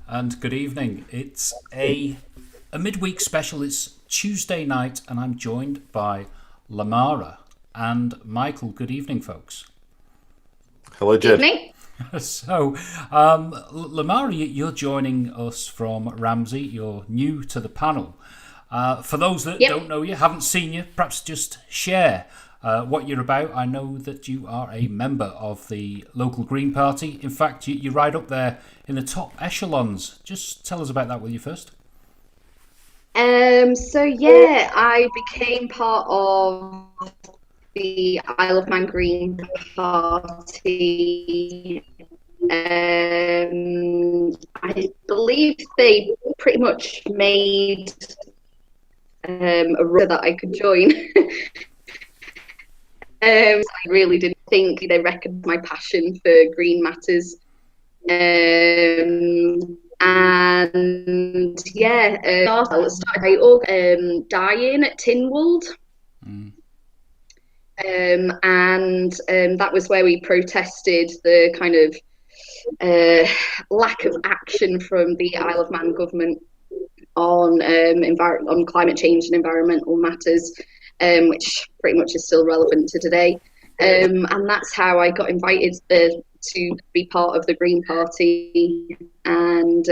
and good evening. It's a midweek special. It's Tuesday night, and I'm joined by Lamara and Michael. Good evening, folks. Hello, Jed. Evening. So, Lamara, you're joining us from Ramsey. You're new to the panel. For those that Yep. don't know you, haven't seen you, perhaps just share what you're about. I know that you are a member of the local Green Party. In fact, you're right up there in the top echelons. Just tell us about that, will you, first? I became part of the Isle of Man Green Party. I believe they pretty much made a rule that I could join. I really didn't think they reckoned my passion for green matters. I started dying at Tynwald. That was where we protested the kind of lack of action from the Isle of Man government on on climate change and environmental matters, which pretty much is still relevant to today. And that's how I got invited to be part of the Green Party, and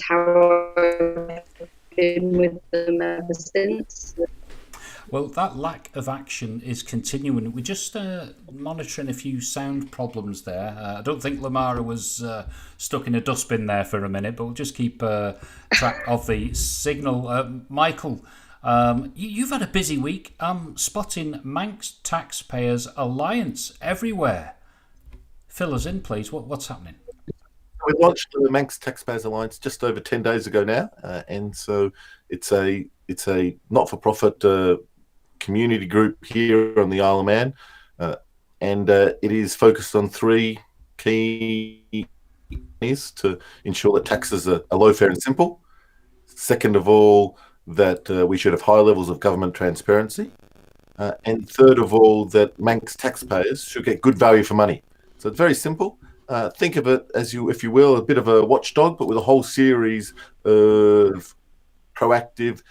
how I've been with them ever since. Well, that lack of action is continuing. We're just monitoring a few sound problems there. I don't think Lamara was stuck in a dustbin there for a minute, but we'll just keep track of the signal. Michael, you've had a busy week. I'm spotting Manx Taxpayers Alliance everywhere. Fill us in, please. What's happening? We launched the Manx Taxpayers Alliance just over 10 days ago now, and so it's a not-for-profit community group here on the Isle of Man, and it is focused on three key things to ensure that taxes are low, fair, and simple. Second of all, that we should have high levels of government transparency, and third of all, that Manx taxpayers should get good value for money. So it's very simple. Think of it as if you will, a bit of a watchdog, but with a whole series of proactive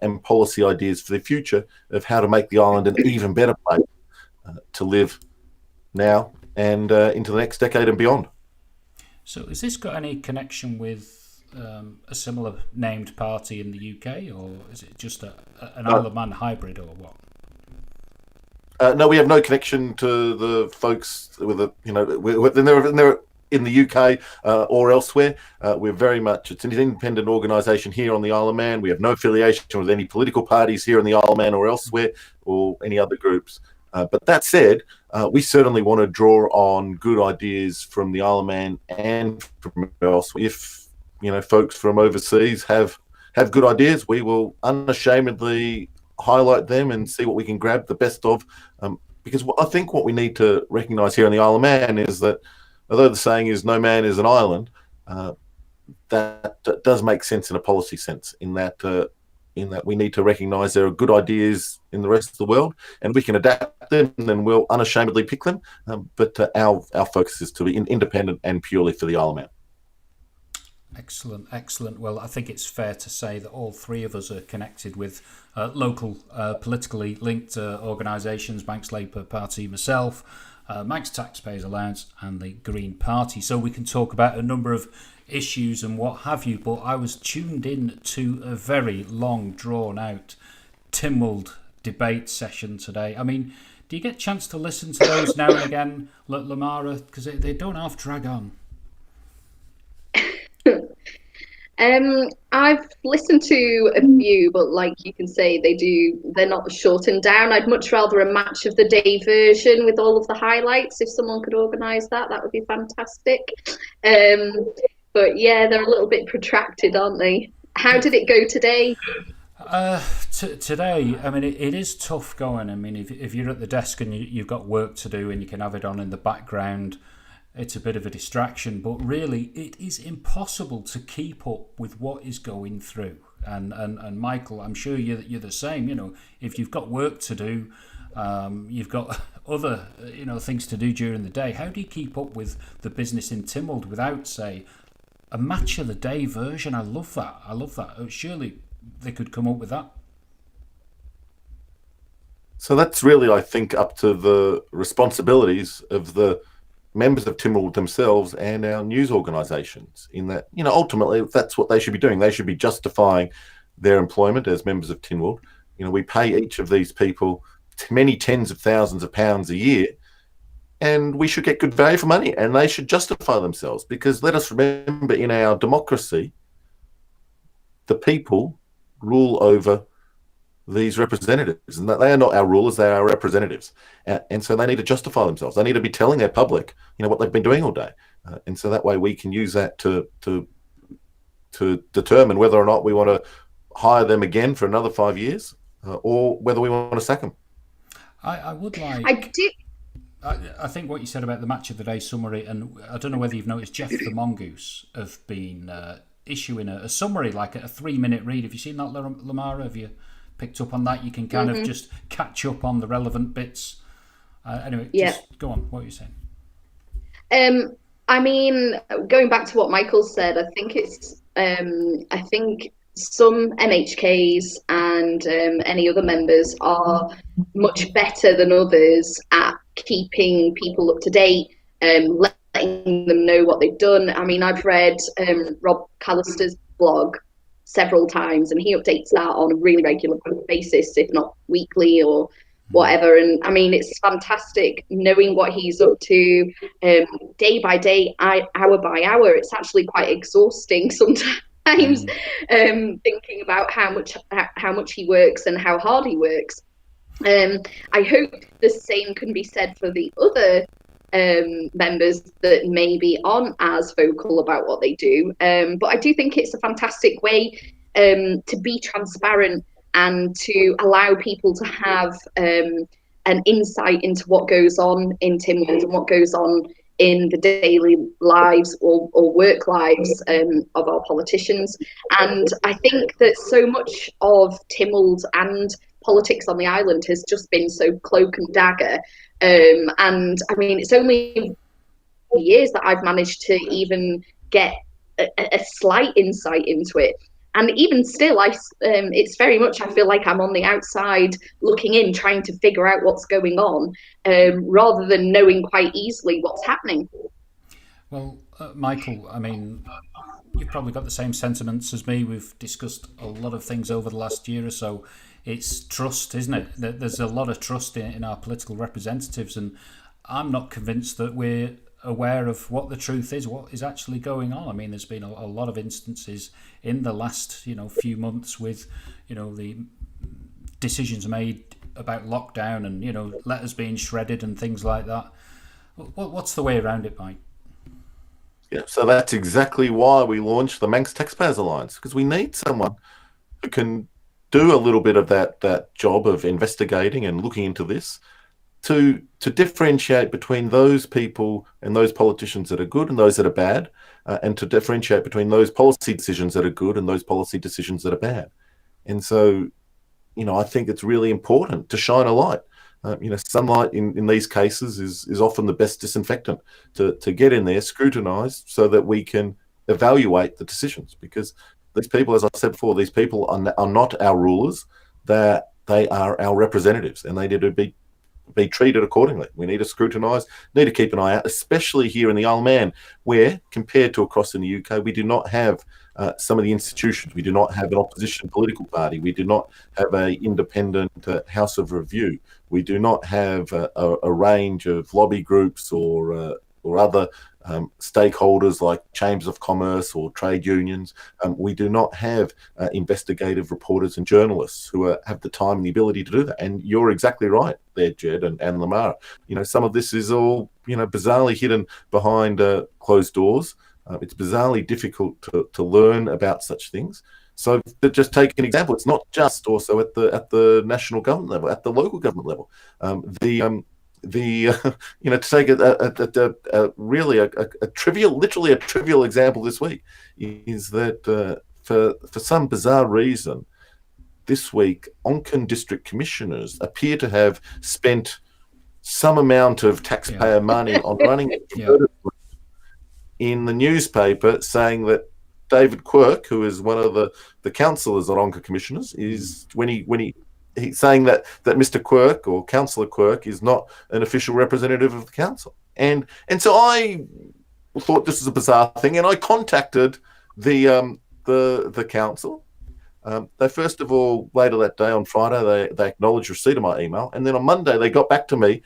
and policy ideas for the future of how to make the island an even better place to live now and into the next decade and beyond. So, has this got any connection with a similar named party in the UK, or is it just an Isle of Man hybrid, or what? No, we have no connection to the folks with they're in the UK or elsewhere. We're very much, it's an independent organisation here on the Isle of Man. We have no affiliation with any political parties here on the Isle of Man or elsewhere or any other groups. But that said, we certainly want to draw on good ideas from the Isle of Man and from elsewhere. If folks from overseas have good ideas, we will unashamedly highlight them and see what we can grab the best of, because I think what we need to recognise here on the Isle of Man is that although the saying is no man is an island, that does make sense in a policy sense, in that we need to recognise there are good ideas in the rest of the world and we can adapt them and then we'll unashamedly pick them, but our focus is to be independent and purely for the Isle of Man. Excellent. Well, I think it's fair to say that all three of us are connected with local politically linked organisations, Manx Labour Party, myself, Manx Taxpayers Alliance and the Green Party. So we can talk about a number of issues and what have you, but I was tuned in to a very long, drawn-out Tynwald debate session today. I mean, do you get a chance to listen to those now and again, Lamara? Because they don't half drag on. I've listened to a few, but like you can say, they're not shortened down. I'd much rather a match of the day version with all of the highlights. If someone could organise that would be fantastic. But yeah, they're a little bit protracted, aren't they? How did it go today? Today, I mean, it is tough going. I mean, if you're at the desk and you've got work to do and you can have it on in the background, it's a bit of a distraction, but really it is impossible to keep up with what is going through. And Michael, I'm sure you're the same. If you've got work to do, you've got other things to do during the day. How do you keep up with the business in Tynwald without, say, a match of the day version. I love that. Surely they could come up with that. So that's really, I think, up to the responsibilities of the members of Tynwald themselves and our news organisations, in that, ultimately that's what they should be doing. They should be justifying their employment as members of Tynwald. We pay each of these people many tens of thousands of pounds a year, and we should get good value for money, and they should justify themselves, because let us remember, in our democracy, the people rule over these representatives, and that they are not our rulers, they are our representatives, and so they need to justify themselves. They need to be telling their public, what they've been doing all day, and so that way we can use that to determine whether or not we want to hire them again for another 5 years, or whether we want to sack them. I would like. I do. I think what you said about the match of the day summary, and I don't know whether you've noticed, Jeff the Mongoose have been issuing a summary, like a 3-minute read. Have you seen that, Lamara? Have you picked up on that? You can kind of just catch up on the relevant bits. Anyway, just go on. What are you saying? I mean, going back to what Michael said, I think it's. I think some MHKs and any other members are much better than others at keeping people up to date, letting them know what they've done. I mean, I've read Rob Callister's blog several times, and he updates that on a really regular basis, if not weekly or whatever. And I mean, it's fantastic knowing what he's up to day by day, hour by hour. It's actually quite exhausting sometimes. Thinking about how much he works and how hard he works. I hope the same can be said for the other members that maybe aren't as vocal about what they do. But I do think it's a fantastic way to be transparent and to allow people to have an insight into what goes on in Tynwald and what goes on in the daily lives or work lives of our politicians. And I think that so much of Tynwald and politics on the island has just been so cloak and dagger. And I mean, it's only years that I've managed to even get a slight insight into it. And even still, it's very much, I feel like I'm on the outside looking in, trying to figure out what's going on, rather than knowing quite easily what's happening. Well, Michael, I mean, you've probably got the same sentiments as me. We've discussed a lot of things over the last year or so. It's trust, isn't it? There's a lot of trust in our political representatives, and I'm not convinced that we're aware of what the truth is, what is actually going on. I mean, there's been a lot of instances in the last, few months with, the decisions made about lockdown and, letters being shredded and things like that. What's the way around it, Mike? Yeah, so that's exactly why we launched the Manx Taxpayers Alliance, because we need someone who can do a little bit of that job of investigating and looking into this, to differentiate between those people and those politicians that are good and those that are bad, and to differentiate between those policy decisions that are good and those policy decisions that are bad. And so, I think it's really important to shine a light. Sunlight in these cases is often the best disinfectant to get in there, scrutinise, so that we can evaluate the decisions. Because these people, as I said before, these people are not our rulers. They are our representatives, and they need to be treated accordingly. We need to scrutinise, need to keep an eye out, especially here in the Isle of Man, where, compared to across in the UK, we do not have some of the institutions. We do not have an opposition political party. We do not have an independent House of Review. We do not have a range of lobby groups or other stakeholders like chambers of commerce or trade unions. We do not have investigative reporters and journalists who have the time and the ability to do that. And you're exactly right there, Jed and Lamara. Some of this is all bizarrely hidden behind closed doors. It's bizarrely difficult to learn about such things. So to just take an example, it's not just also at the national government level, at the local government level. To take a trivial example this week, is that for some bizarre reason this week, Onken district commissioners appear to have spent some amount of taxpayer money on running in the newspaper saying that David Quirk, who is one of the councillors at Onca Commissioners, is he's saying that Mr. Quirk or Councillor Quirk is not an official representative of the council, and so I thought this was a bizarre thing, and I contacted the council. They first of all, later that day on Friday, they acknowledged receipt of my email, and then on Monday they got back to me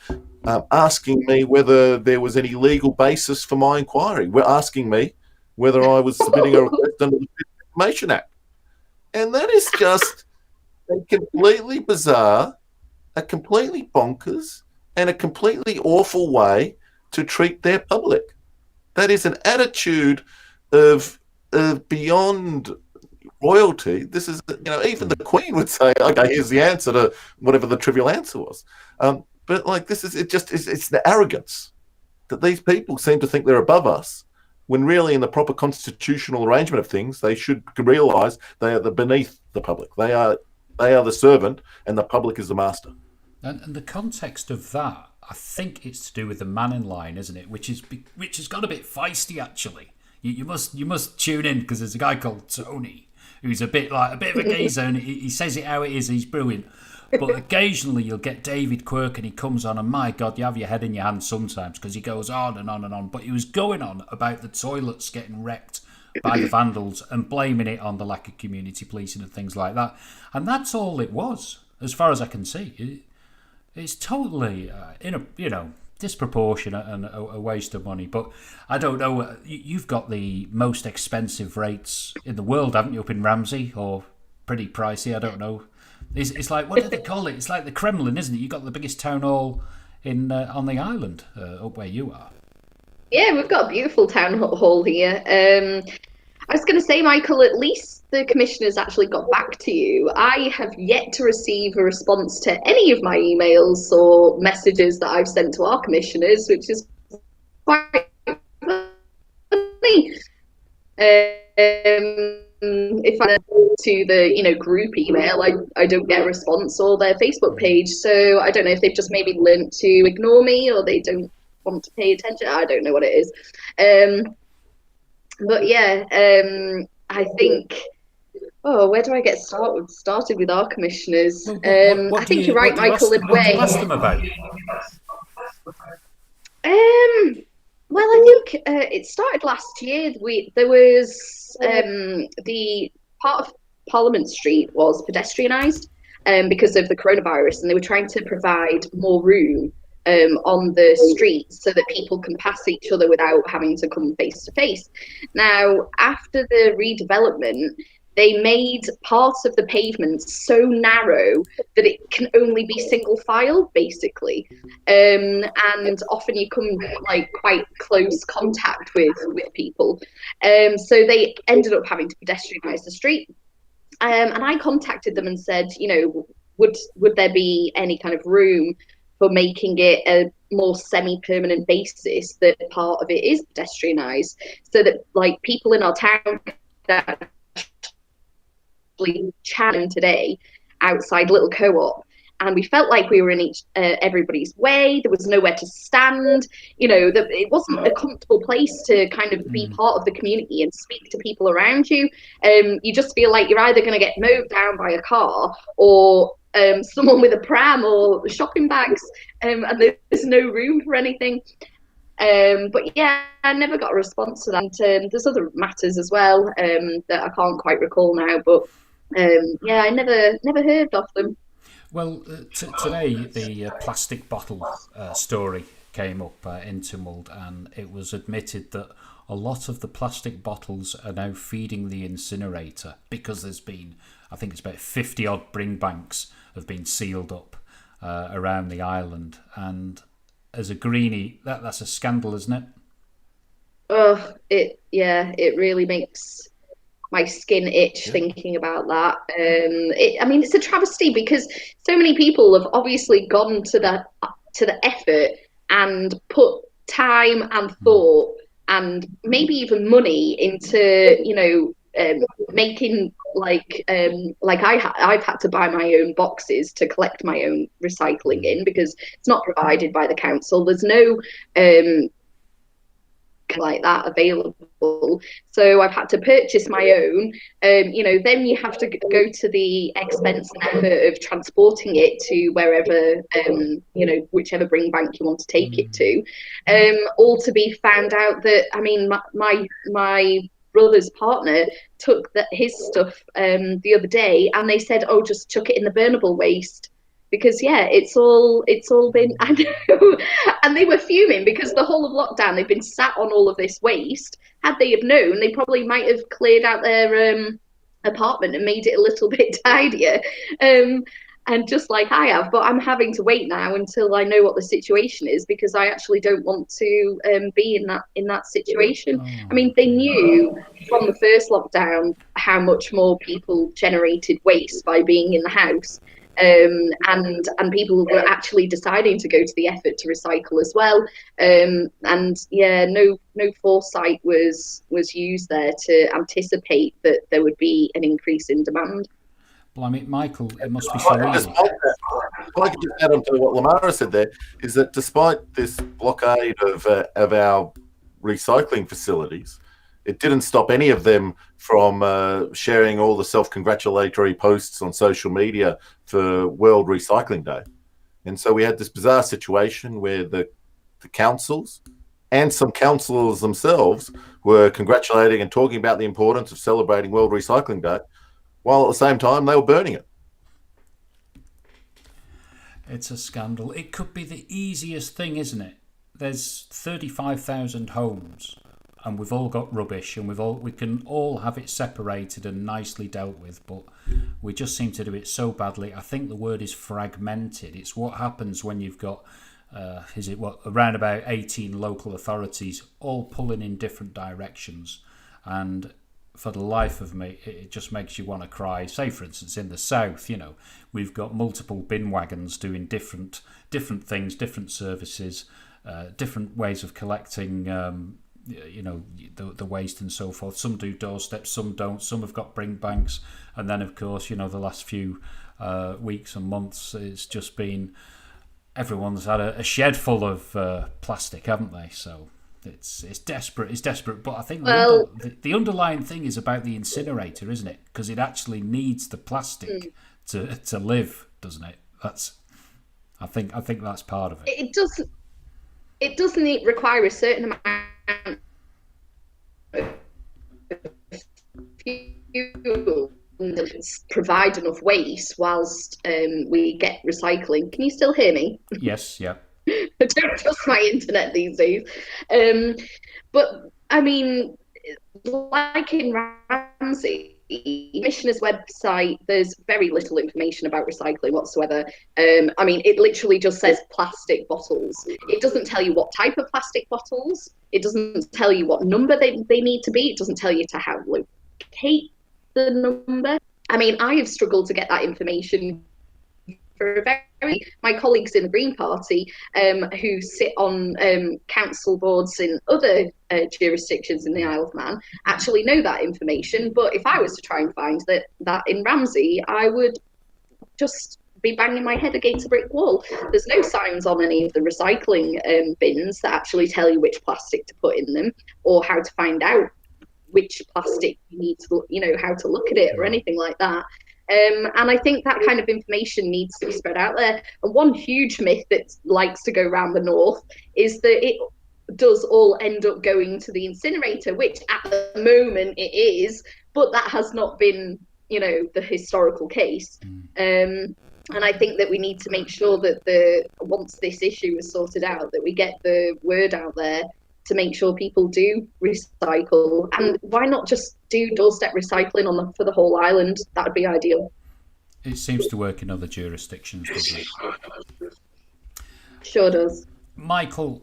asking me whether there was any legal basis for my inquiry. We're asking me whether I was submitting a request under the Information Act, and that is just a completely bizarre, a completely bonkers, and a completely awful way to treat their public. That is an attitude of beyond royalty. This is, even the Queen would say, "Okay, here's the answer to whatever the trivial answer was." But like, it's the arrogance that these people seem to think they're above us, when really, in the proper constitutional arrangement of things, they should realise they are beneath the public. They are the servant, and the public is the master. And the context of that, I think it's to do with the Manning line, isn't it? Which has got a bit feisty, actually. You must tune in, because there's a guy called Tony who's a bit of a geezer, and he says it how it is. He's brilliant. But occasionally you'll get David Quirk, and he comes on, and my God, you have your head in your hands sometimes, because he goes on and on and on. But he was going on about the toilets getting wrecked by the vandals and blaming it on the lack of community policing and things like that. And that's all it was, as far as I can see. It's totally disproportionate and a waste of money. But I don't know. You've got the most expensive rates in the world, haven't you, up in Ramsey, or pretty pricey? I don't know. It's like, what do they call it? It's like the Kremlin, isn't it? You've got the biggest town hall on the island, up where you are. Yeah, we've got a beautiful town hall here. I was going to say, Michael, at least the commissioners actually got back to you. I have yet to receive a response to any of my emails or messages that I've sent to our commissioners, which is quite funny. If I to the group email, I don't get a response, or their Facebook page. So I don't know if they've just maybe learnt to ignore me, or they don't want to pay attention. I don't know what it is. But yeah, I think. Oh, where do I get started with our commissioners? What I think you're right, Michael. What do you ask them about? Well, I think it started last year. There was the part of Parliament Street was pedestrianised because of the coronavirus, and they were trying to provide more room on the streets so that people can pass each other without having to come face to face. Now, after the redevelopment, they made parts of the pavement so narrow that it can only be single file, basically. And often you come like quite close contact with people. So they ended up having to pedestrianise the street. And I contacted them and said, would there be any kind of room for making it a more semi-permanent basis that part of it is pedestrianised, so that like people in our town that chatting today outside Little Co-op, and we felt like we were in everybody's way. There was nowhere to stand. It wasn't a comfortable place to kind of be part of the community and speak to people around you. You just feel like you're either going to get mowed down by a car or someone with a pram or shopping bags, and there's no room for anything. But yeah, I never got a response to that. There's other matters as well that I can't quite recall now, but yeah, I never heard of them. Well, today the plastic bottle story came up in Tumult, and it was admitted that a lot of the plastic bottles are now feeding the incinerator, because there's been, I think it's about 50 odd bring banks have been sealed up around the island. And as a greenie, that's a scandal, isn't it? Oh, it really makes my skin itch thinking about that. It's a travesty, because so many people have obviously gone to the effort and put time and thought and maybe even money into making I've had to buy my own boxes to collect my own recycling in, because it's not provided by the council. There's no like that available. So I've had to purchase my own. Then you have to go to the expense and effort of transporting it to wherever, whichever bring bank you want to take it to. All to be found out that, I mean, my brother's partner took his stuff the other day, and they said, "Oh, just chuck it in the burnable waste." Because it's all been, I know, and they were fuming because the whole of lockdown they've been sat on all of this waste. Had they have known, they probably might have cleared out their apartment and made it a little bit tidier. And just like I have, but I'm having to wait now until I know what the situation is, because I actually don't want to be in that situation. I mean, they knew from the first lockdown how much more people generated waste by being in the house. And people were actually deciding to go to the effort to recycle as well. No foresight was used there to anticipate that there would be an increase in demand. Well, I mean, Michael, it must be so easy. If I could just add on to what Lamara said there, is that despite this blockade of our recycling facilities, it didn't stop any of them from sharing all the self-congratulatory posts on social media for World Recycling Day. And so we had this bizarre situation where the councils and some councillors themselves were congratulating and talking about the importance of celebrating World Recycling Day, while at the same time they were burning it. It's a scandal. It could be the easiest thing, isn't it? There's 35,000 homes, and we've all got rubbish, and we can all have it separated and nicely dealt with, but we just seem to do it so badly. I think the word is fragmented. It's what happens when you've got around about 18 local authorities all pulling in different directions, and for the life of me, it just makes you want to cry. Say, for instance, in the south, we've got multiple bin wagons doing different things, different services, different ways of collecting the waste and so forth. Some do doorsteps, some don't. Some have got bring banks, and then of course, the last few weeks and months, it's just been everyone's had a shed full of plastic, haven't they? So it's desperate. But I think the underlying thing is about the incinerator, isn't it? Because it actually needs the plastic to live, doesn't it? I think that's part of it. It doesn't require a certain amount of fuel to provide enough waste whilst we get recycling. Can you still hear me? Yes, yeah. I don't trust my internet these days. But I mean, like in Ramsey, Commissioner's website, there's very little information about recycling whatsoever. I mean, it literally just says plastic bottles. It doesn't tell you what type of plastic bottles. It doesn't tell you what number they need to be. It doesn't tell you how to locate the number. I mean, I have struggled to get that information for my colleagues in the Green Party who sit on council boards in other jurisdictions in the Isle of Man actually know that information. But if I was to try and find that in Ramsey, I would just be banging my head against a brick wall. There's no signs on any of the recycling bins that actually tell you which plastic to put in them, or how to find out which plastic you need to, how to look at it or anything like that. And I think that kind of information needs to be spread out there. And one huge myth that likes to go around the north is that it does all end up going to the incinerator, which at the moment it is, but that has not been, the historical case. And I think that we need to make sure that once this issue is sorted out, that we get the word out there to make sure people do recycle. And why not just do doorstep recycling for the whole island? That would be ideal. It seems to work in other jurisdictions, doesn't it? Sure does. Michael,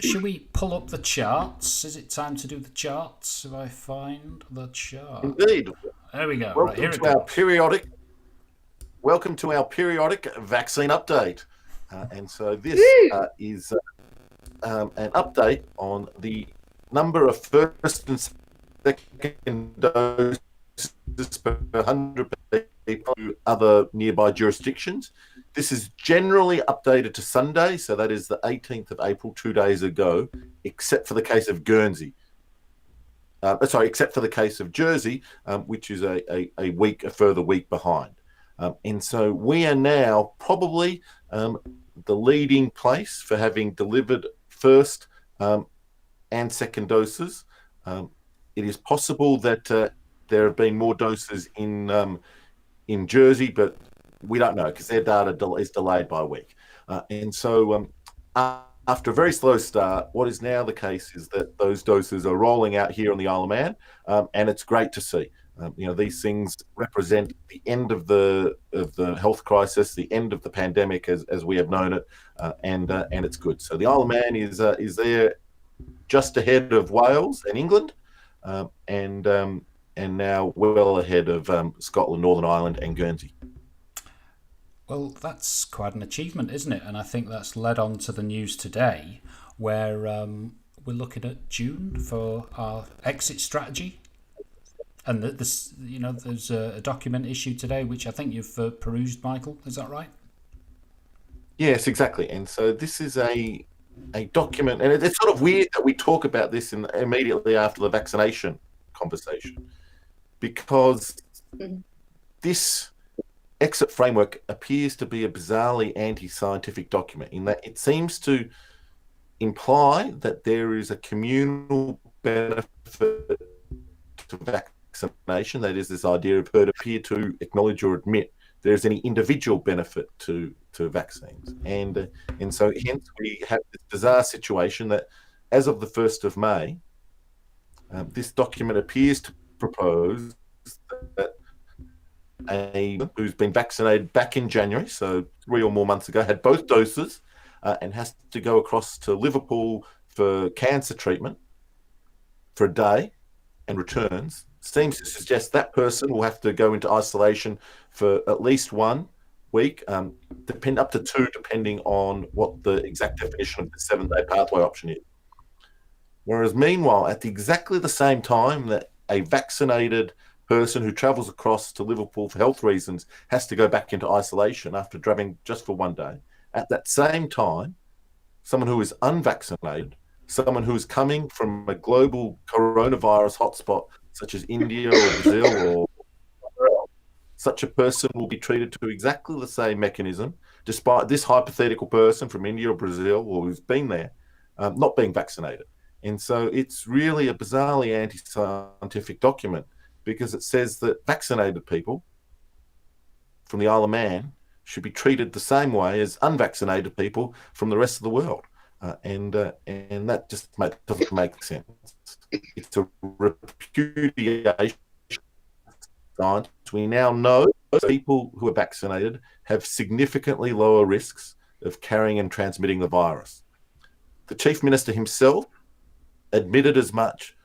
should we pull up the charts? Is it time to do the charts? If I find the chart. Indeed. There we go. Welcome to our periodic vaccine update. And so this is an update on the number of first and second doses per 100 people to other nearby jurisdictions. This is generally updated to Sunday, so that is the 18th of April, 2 days ago, except for the case of Guernsey. Except for the case of Jersey, which is a further week behind. And so we are now probably the leading place for having delivered first and second doses. It is possible that there have been more doses in Jersey, but we don't know because their data is delayed by a week. And so after a very slow start, what is now the case is that those doses are rolling out here on the Isle of Man, and it's great to see. These things represent the end of the health crisis, the end of the pandemic as we have known it, and it's good. So the Isle of Man is there just ahead of Wales and England, and now well ahead of Scotland, Northern Ireland, and Guernsey. Well, that's quite an achievement, isn't it? And I think that's led on to the news today, where we're looking at June for our exit strategy. And there's a document issued today, which I think you've perused, Michael. Is that right? Yes, exactly. And so this is a document, and it's sort of weird that we talk about this immediately after the vaccination conversation, because this exit framework appears to be a bizarrely anti-scientific document in that it seems to imply that there is a communal benefit to vaccination. That is, this idea of herd appear to acknowledge or admit there's any individual benefit to vaccines. And so hence we have this bizarre situation that as of the 1st of May, this document appears to propose that who's been vaccinated back in January, so 3 or more months ago, had both doses and has to go across to Liverpool for cancer treatment for a day and returns, seems to suggest that person will have to go into isolation for at least 1 week, up to 2, depending on what the exact definition of the 7-day pathway option is. Whereas meanwhile, at exactly the same time that a vaccinated person who travels across to Liverpool for health reasons has to go back into isolation after traveling just for 1 day, at that same time, someone who is unvaccinated, someone who is coming from a global coronavirus hotspot such as India or Brazil or such a person will be treated to exactly the same mechanism, despite this hypothetical person from India or Brazil or who's been there not being vaccinated. And so it's really a bizarrely anti-scientific document, because it says that vaccinated people from the Isle of Man should be treated the same way as unvaccinated people from the rest of the world. And that just doesn't make sense. It's a repudiation of science. We now know that people who are vaccinated have significantly lower risks of carrying and transmitting the virus. The Chief Minister himself admitted as much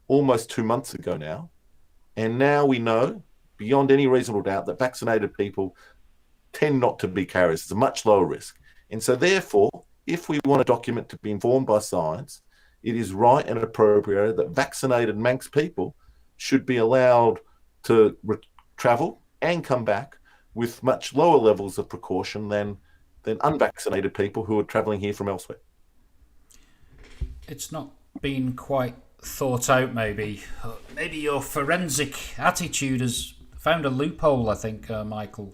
almost 2 months ago now. And now we know, beyond any reasonable doubt, that vaccinated people tend not to be carriers. It's a much lower risk. And so therefore, if we want a document to be informed by science, it is right and appropriate that vaccinated Manx people should be allowed to travel and come back with much lower levels of precaution than unvaccinated people who are travelling here from elsewhere. It's not been quite thought out, maybe your forensic attitude has found a loophole, I think, Michael.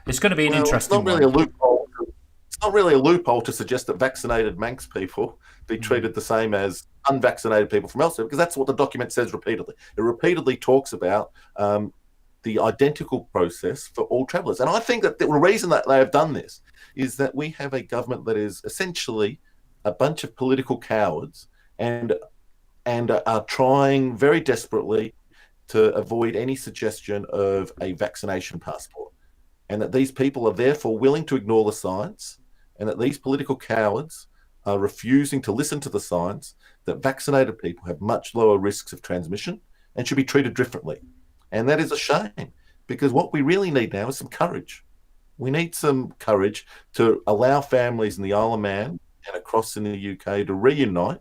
It's going to be an interesting one. It's not really a loophole to suggest that vaccinated Manx people be treated the same as unvaccinated people from elsewhere, because that's what the document says repeatedly. It repeatedly talks about the identical process for all travellers. And I think that the reason that they have done this is that we have a government that is essentially a bunch of political cowards and are trying very desperately to avoid any suggestion of a vaccination passport, and that these people are therefore willing to ignore the science, and that these political cowards are refusing to listen to the science, that vaccinated people have much lower risks of transmission and should be treated differently. And that is a shame, because what we really need now is some courage. We need some courage to allow families in the Isle of Man and across in the UK to reunite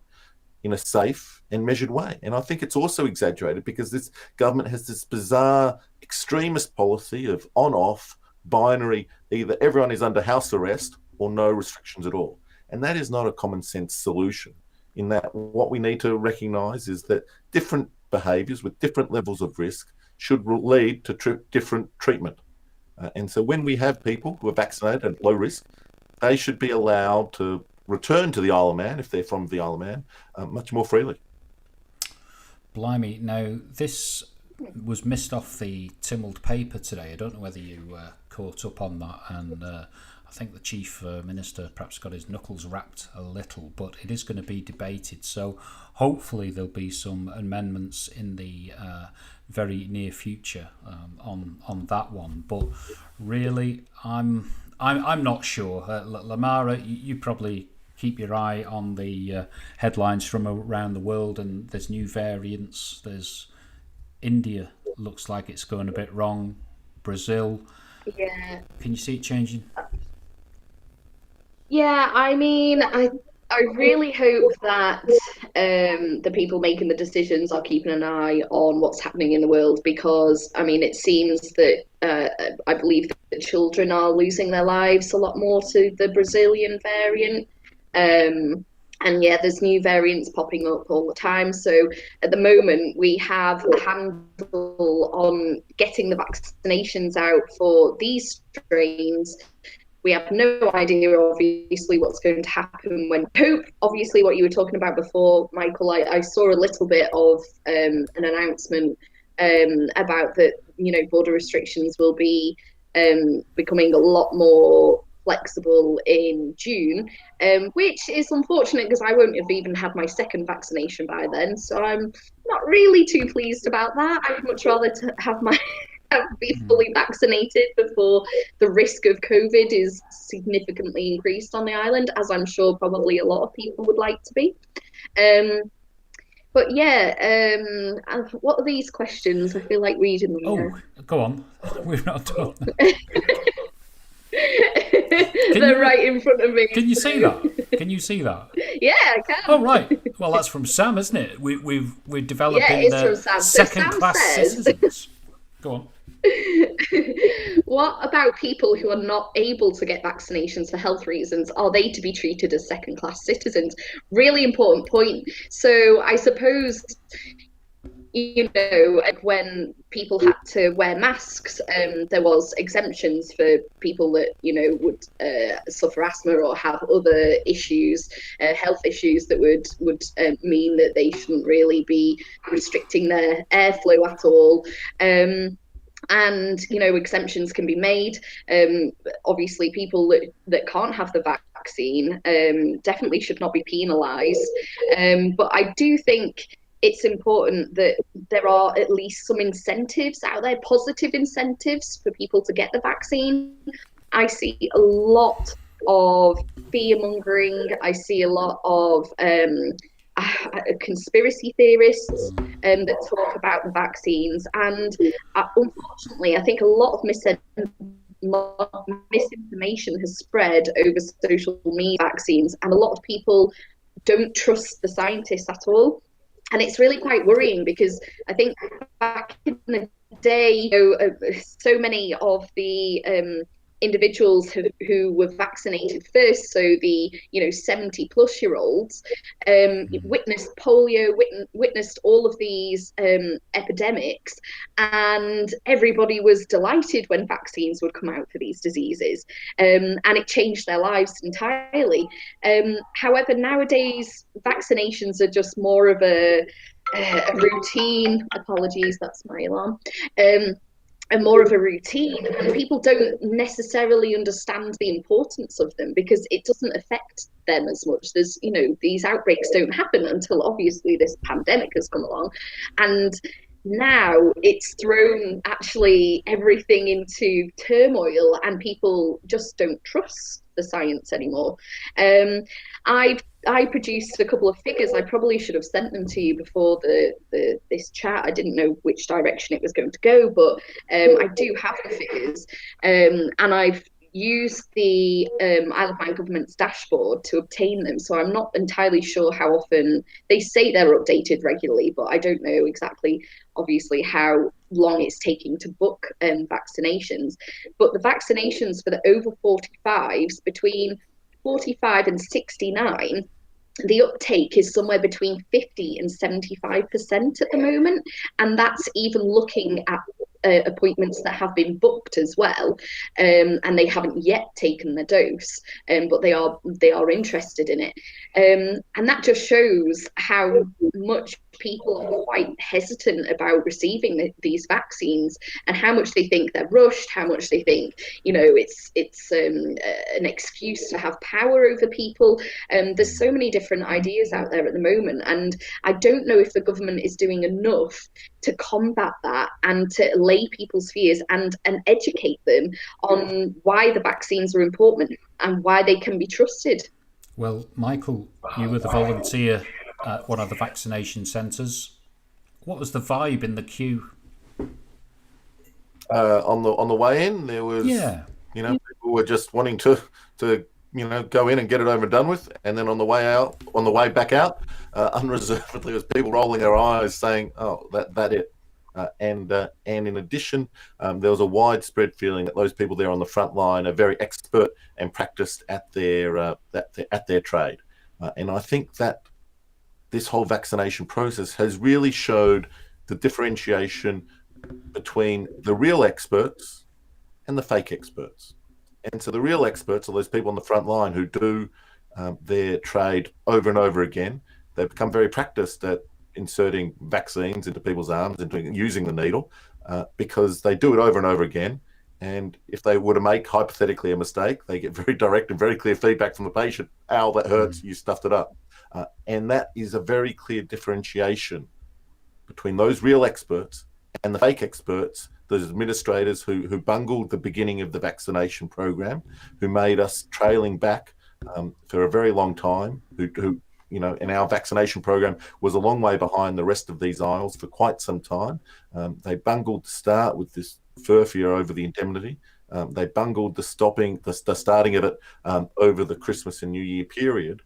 in a safe and measured way. And I think it's also exaggerated because this government has this bizarre extremist policy of on-off binary, either everyone is under house arrest or no restrictions at all. And that is not a common sense solution. In that, what we need to recognise is that different behaviours with different levels of risk should lead to different treatment. And so when we have people who are vaccinated at low risk, they should be allowed to return to the Isle of Man, if they're from the Isle of Man, much more freely. Blimey. Now, this was missed off the Tynwald paper today. I don't know whether you caught up on that, and I think the Chief Minister perhaps got his knuckles rapped a little, but it is going to be debated. So hopefully there'll be some amendments in the very near future on that one. But really, I'm not sure. Lamara, you probably keep your eye on the headlines from around the world, and there's new variants. There's India looks like it's going a bit wrong. Brazil. Yeah. Can you see it changing? Yeah, I mean, I really hope that the people making the decisions are keeping an eye on what's happening in the world, because, I mean, it seems that I believe that children are losing their lives a lot more to the Brazilian variant. And yeah, there's new variants popping up all the time. So at the moment, we have a handle on getting the vaccinations out for these strains. We have no idea, obviously, what's going to happen when. Hope, obviously, what you were talking about before, Michael. I saw a little bit of an announcement about that. Border restrictions will be becoming a lot more flexible in June, which is unfortunate because I won't have even had my second vaccination by then. So I'm not really too pleased about that. I would much rather be fully vaccinated before the risk of COVID is significantly increased on the island, as I'm sure probably a lot of people would like to be. But yeah, what are these questions? I feel like reading them. Oh, go on. We've not done. They're right in front of me. Can you see that? Can you see that? Yeah, I can. Oh, right. Well, that's from Sam, isn't it? We're developing from Sam. second-class citizens. Go on. What about people who are not able to get vaccinations for health reasons? Are they to be treated as second-class citizens? Really important point. So I suppose, when people had to wear masks, there was exemptions for people that, would suffer asthma or have other issues, health issues that would mean that they shouldn't really be restricting their airflow at all. And exemptions can be made. Obviously, people that can't have the vaccine definitely should not be penalised. But I do think it's important that there are at least some incentives out there, positive incentives for people to get the vaccine. I see a lot of fear-mongering. I see a lot of conspiracy theorists that talk about the vaccines, and unfortunately I think a lot of misinformation has spread over social media vaccines, and a lot of people don't trust the scientists at all, and it's really quite worrying, because I think back in the day, so many of the individuals who were vaccinated first, so the 70-plus-year-olds, witnessed polio, witnessed all of these epidemics, and everybody was delighted when vaccines would come out for these diseases, and it changed their lives entirely. However, nowadays vaccinations are just more of a routine. Apologies, that's my alarm. And more of a routine, and people don't necessarily understand the importance of them because it doesn't affect them as much. There's, these outbreaks don't happen until obviously this pandemic has come along, and now it's thrown actually everything into turmoil, and people just don't trust the science anymore. I produced a couple of figures. I probably should have sent them to you before this chat. I didn't know which direction it was going to go, but I do have the figures, and I've used the Isle of Man government's dashboard to obtain them. So I'm not entirely sure how often they say they're updated regularly, but I don't know exactly obviously how long it's taking to book vaccinations. But the vaccinations for the over 45s between 45 and 69, the uptake is somewhere between 50 and 75% at the moment. And that's even looking at appointments that have been booked as well, and they haven't yet taken the dose, but they are interested in it, and that just shows how much people are quite hesitant about receiving these vaccines, and how much they think they're rushed, how much they think it's an excuse to have power over people. There's so many different ideas out there at the moment, and I don't know if the government is doing enough to combat that and to allay people's fears and educate them on why the vaccines are important and why they can be trusted. Well, Michael, you were the volunteer at one of the vaccination centres. What was the vibe in the queue? On the way in, there was, people were just wanting to go in and get it over and done with, and then on the way back out, unreservedly, there was people rolling their eyes, saying, "Oh, that it." And in addition, there was a widespread feeling that those people there on the front line are very expert and practiced at their trade, and I think that this whole vaccination process has really showed the differentiation between the real experts and the fake experts. And so the real experts are those people on the front line who do their trade over and over again. They've become very practiced at inserting vaccines into people's arms and using the needle because they do it over and over again. And if they were to make hypothetically a mistake, they get very direct and very clear feedback from the patient. Ow, that hurts, you stuffed it up. And that is a very clear differentiation between those real experts and the fake experts, those administrators who bungled the beginning of the vaccination program, who made us trailing back for a very long time, who in our vaccination program was a long way behind the rest of these aisles for quite some time. They bungled the start with this furfia over the indemnity. They bungled the starting of it over the Christmas and New Year period.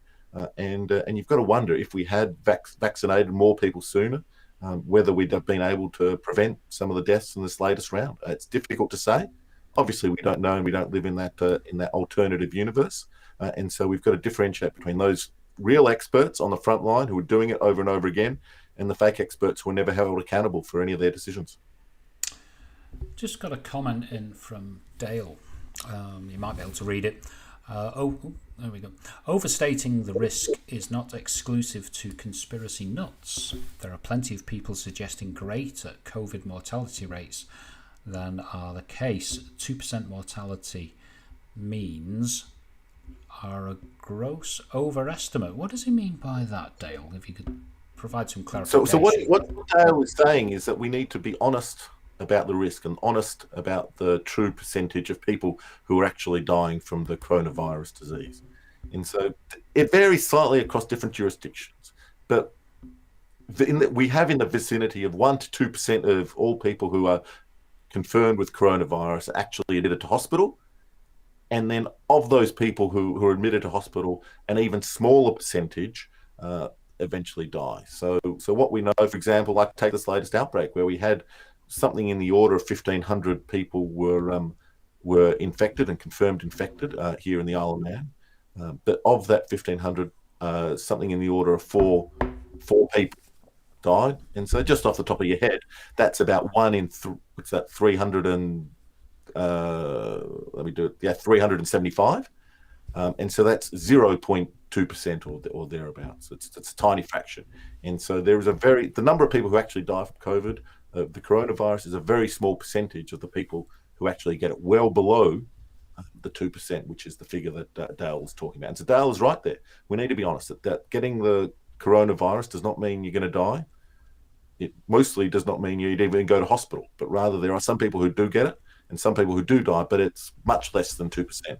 And you've got to wonder, if we had vaccinated more people sooner, whether we'd have been able to prevent some of the deaths in this latest round. It's difficult to say. Obviously, we don't know, and we don't live in that alternative universe. And so we've got to differentiate between those real experts on the front line who are doing it over and over again, and the fake experts who are never held accountable for any of their decisions. Just got a comment in from Dale. You might be able to read it. There we go. Overstating the risk is not exclusive to conspiracy nuts. There are plenty of people suggesting greater COVID mortality rates than are the case. 2% mortality means are a gross overestimate. What does he mean by that, Dale? If you could provide some clarification. So what Dale is saying is that we need to be honest about the risk and honest about the true percentage of people who are actually dying from the coronavirus disease. And so it varies slightly across different jurisdictions, but we have in the vicinity of 1 to 2% of all people who are confirmed with coronavirus actually admitted to hospital. And then of those people who are admitted to hospital, an even smaller percentage eventually die. So what we know, for example, like take this latest outbreak where we had something in the order of 1,500 people were infected and confirmed infected here in the Isle of Man. But of that 1,500, something in the order of four people died. And so just off the top of your head, that's about 1 in 300 and let me do it. Yeah, 375. And so that's 0.2% or thereabouts. It's a tiny fraction. And so there is the number of people who actually die from COVID, the coronavirus, is a very small percentage of the people who actually get it, well below the 2%, which is the figure that Dale was talking about. And so Dale is right there. We need to be honest that getting the coronavirus does not mean you're going to die. It mostly does not mean you'd even go to hospital, but rather there are some people who do get it and some people who do die, but it's much less than 2%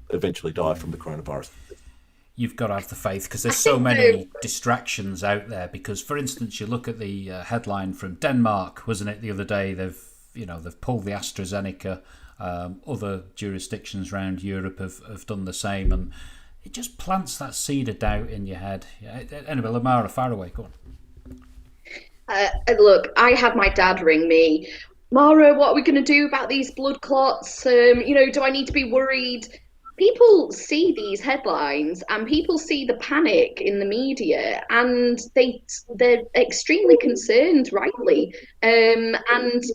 eventually die from the coronavirus. You've got to have the faith, because there's so many distractions out there. Because, for instance, you look at the headline from Denmark, wasn't it, the other day? They've pulled the AstraZeneca. Other jurisdictions around Europe have done the same, and it just plants that seed of doubt in your head. Anyway, Lamara, far away, go on. Look, I had my dad ring me. Mara, what are we going to do about these blood clots? Do I need to be worried? People see these headlines and people see the panic in the media, and they're extremely concerned, rightly. And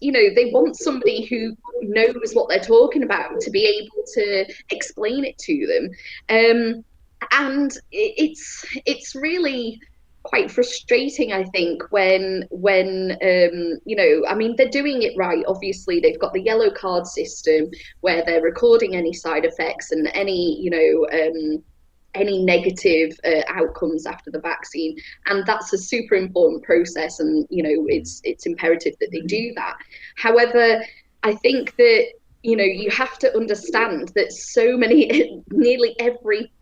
they want somebody who knows what they're talking about to be able to explain it to them. And it's really quite frustrating, I think, when I mean, they're doing it right. Obviously, they've got the yellow card system where they're recording any side effects and any negative outcomes after the vaccine, and that's a super important process, and it's imperative that they do that. However, I think that you have to understand that nearly every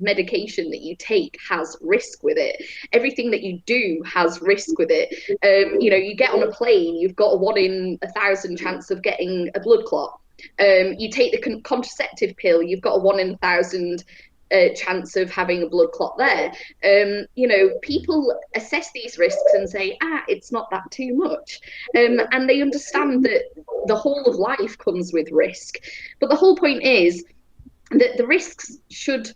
medication that you take has risk with it. Everything that you do has risk with it. You get on a plane, you've got a 1 in 1,000 chance of getting a blood clot. You take the contraceptive pill, you've got a 1 in 1,000 chance of having a blood clot there. People assess these risks and say, it's not that too much. And they understand that the whole of life comes with risk. But the whole point is that the risks should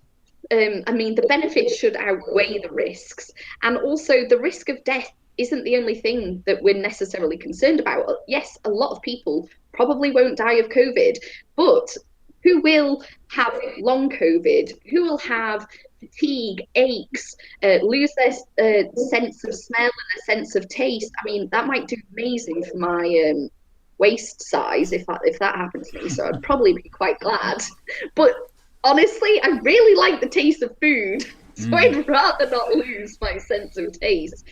the benefits should outweigh the risks. And also, the risk of death isn't the only thing that we're necessarily concerned about. Yes, a lot of people probably won't die of COVID, but who will have long COVID? Who will have fatigue, aches, lose their sense of smell and their sense of taste? I mean, that might do amazing for my waist size if that happened to me. So I'd probably be quite glad. But honestly, I really like the taste of food, so I'd rather not lose my sense of taste.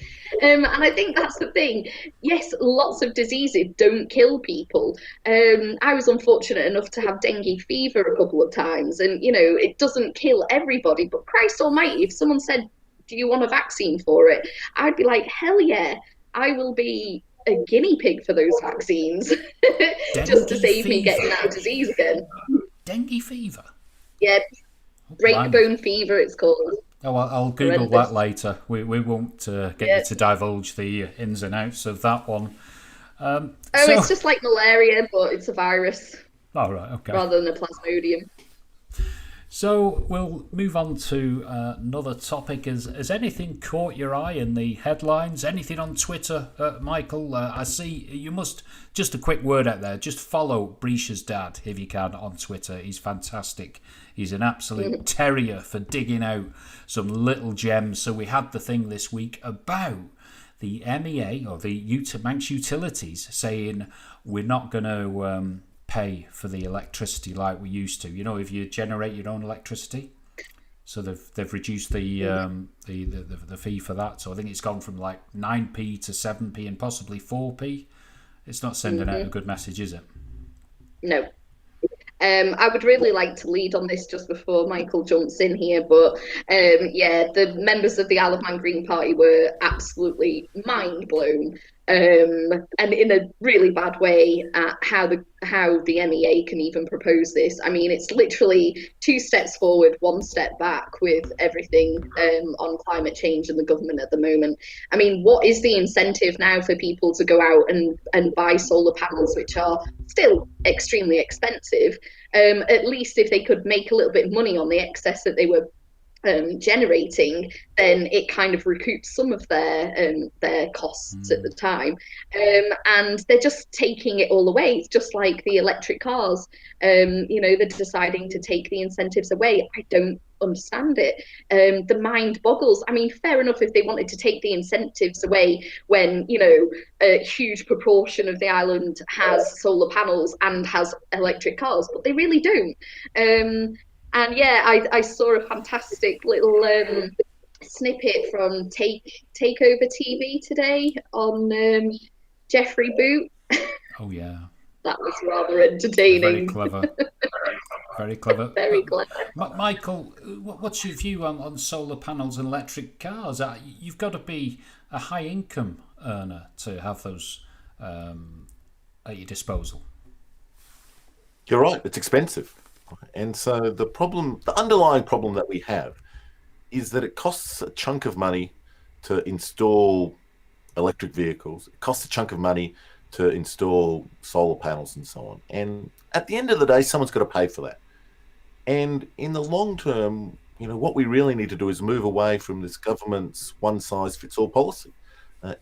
And I think that's the thing. Yes, lots of diseases don't kill people. I was unfortunate enough to have dengue fever a couple of times, and it doesn't kill everybody. But Christ Almighty, if someone said, "Do you want a vaccine for it?" I'd be like, "Hell yeah! I will be a guinea pig for those vaccines, just to save me getting that disease again." Dengue fever. Yeah, breakbone fever it's called. Oh, I'll Google that later. We won't get you to divulge the ins and outs of that one. It's just like malaria, but it's a virus. Oh, right, okay. Rather than a plasmodium. So we'll move on to another topic. Has anything caught your eye in the headlines? Anything on Twitter, Michael? I see you must, just a quick word out there, just follow Brisha's dad if you can on Twitter. He's fantastic. He's an absolute terrier for digging out some little gems. So we had the thing this week about the MEA, or the Manx Utilities, saying we're not going to pay for the electricity like we used to. If you generate your own electricity. So they've reduced the fee for that. So I think it's gone from like 9p to 7p and possibly 4p. It's not sending out a good message, is it? No. I would really like to lead on this just before Michael jumps in here, but the members of the Isle of Man Green Party were absolutely mind blown, and in a really bad way at how the MEA can even propose this. I mean, it's literally 2 steps forward, 1 step back with everything on climate change and the government at the moment. I mean, what is the incentive now for people to go out and buy solar panels, which are still extremely expensive? At least if they could make a little bit of money on the excess that they were generating, then it kind of recoups some of their costs at the time. And they're just taking it all away. It's just like the electric cars. They're deciding to take the incentives away. I don't understand it. The mind boggles. I mean, fair enough if they wanted to take the incentives away when, a huge proportion of the island has solar panels and has electric cars, but they really don't. And yeah, I saw a fantastic little snippet from Takeover TV today on Jeffrey Boot. Oh yeah, that was rather entertaining. Very clever. Very clever. Very clever. Michael, what's your view on solar panels and electric cars? You've got to be a high income earner to have those at your disposal. You're right. It's expensive. And so the underlying problem that we have is that it costs a chunk of money to install electric vehicles. It costs a chunk of money to install solar panels and so on. And at the end of the day, someone's got to pay for that. And in the long term, what we really need to do is move away from this government's one-size-fits-all policy.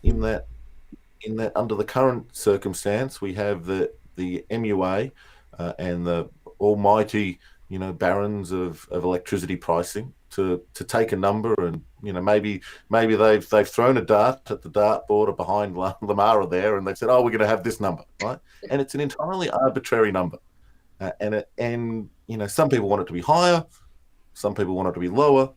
In that under the current circumstance, we have the MUA and the almighty, barons of electricity pricing to take a number, and maybe they've thrown a dart at the dartboard or behind Lamara there, and they've said, oh, we're going to have this number, right? And it's an entirely arbitrary number, and some people want it to be higher, some people want it to be lower,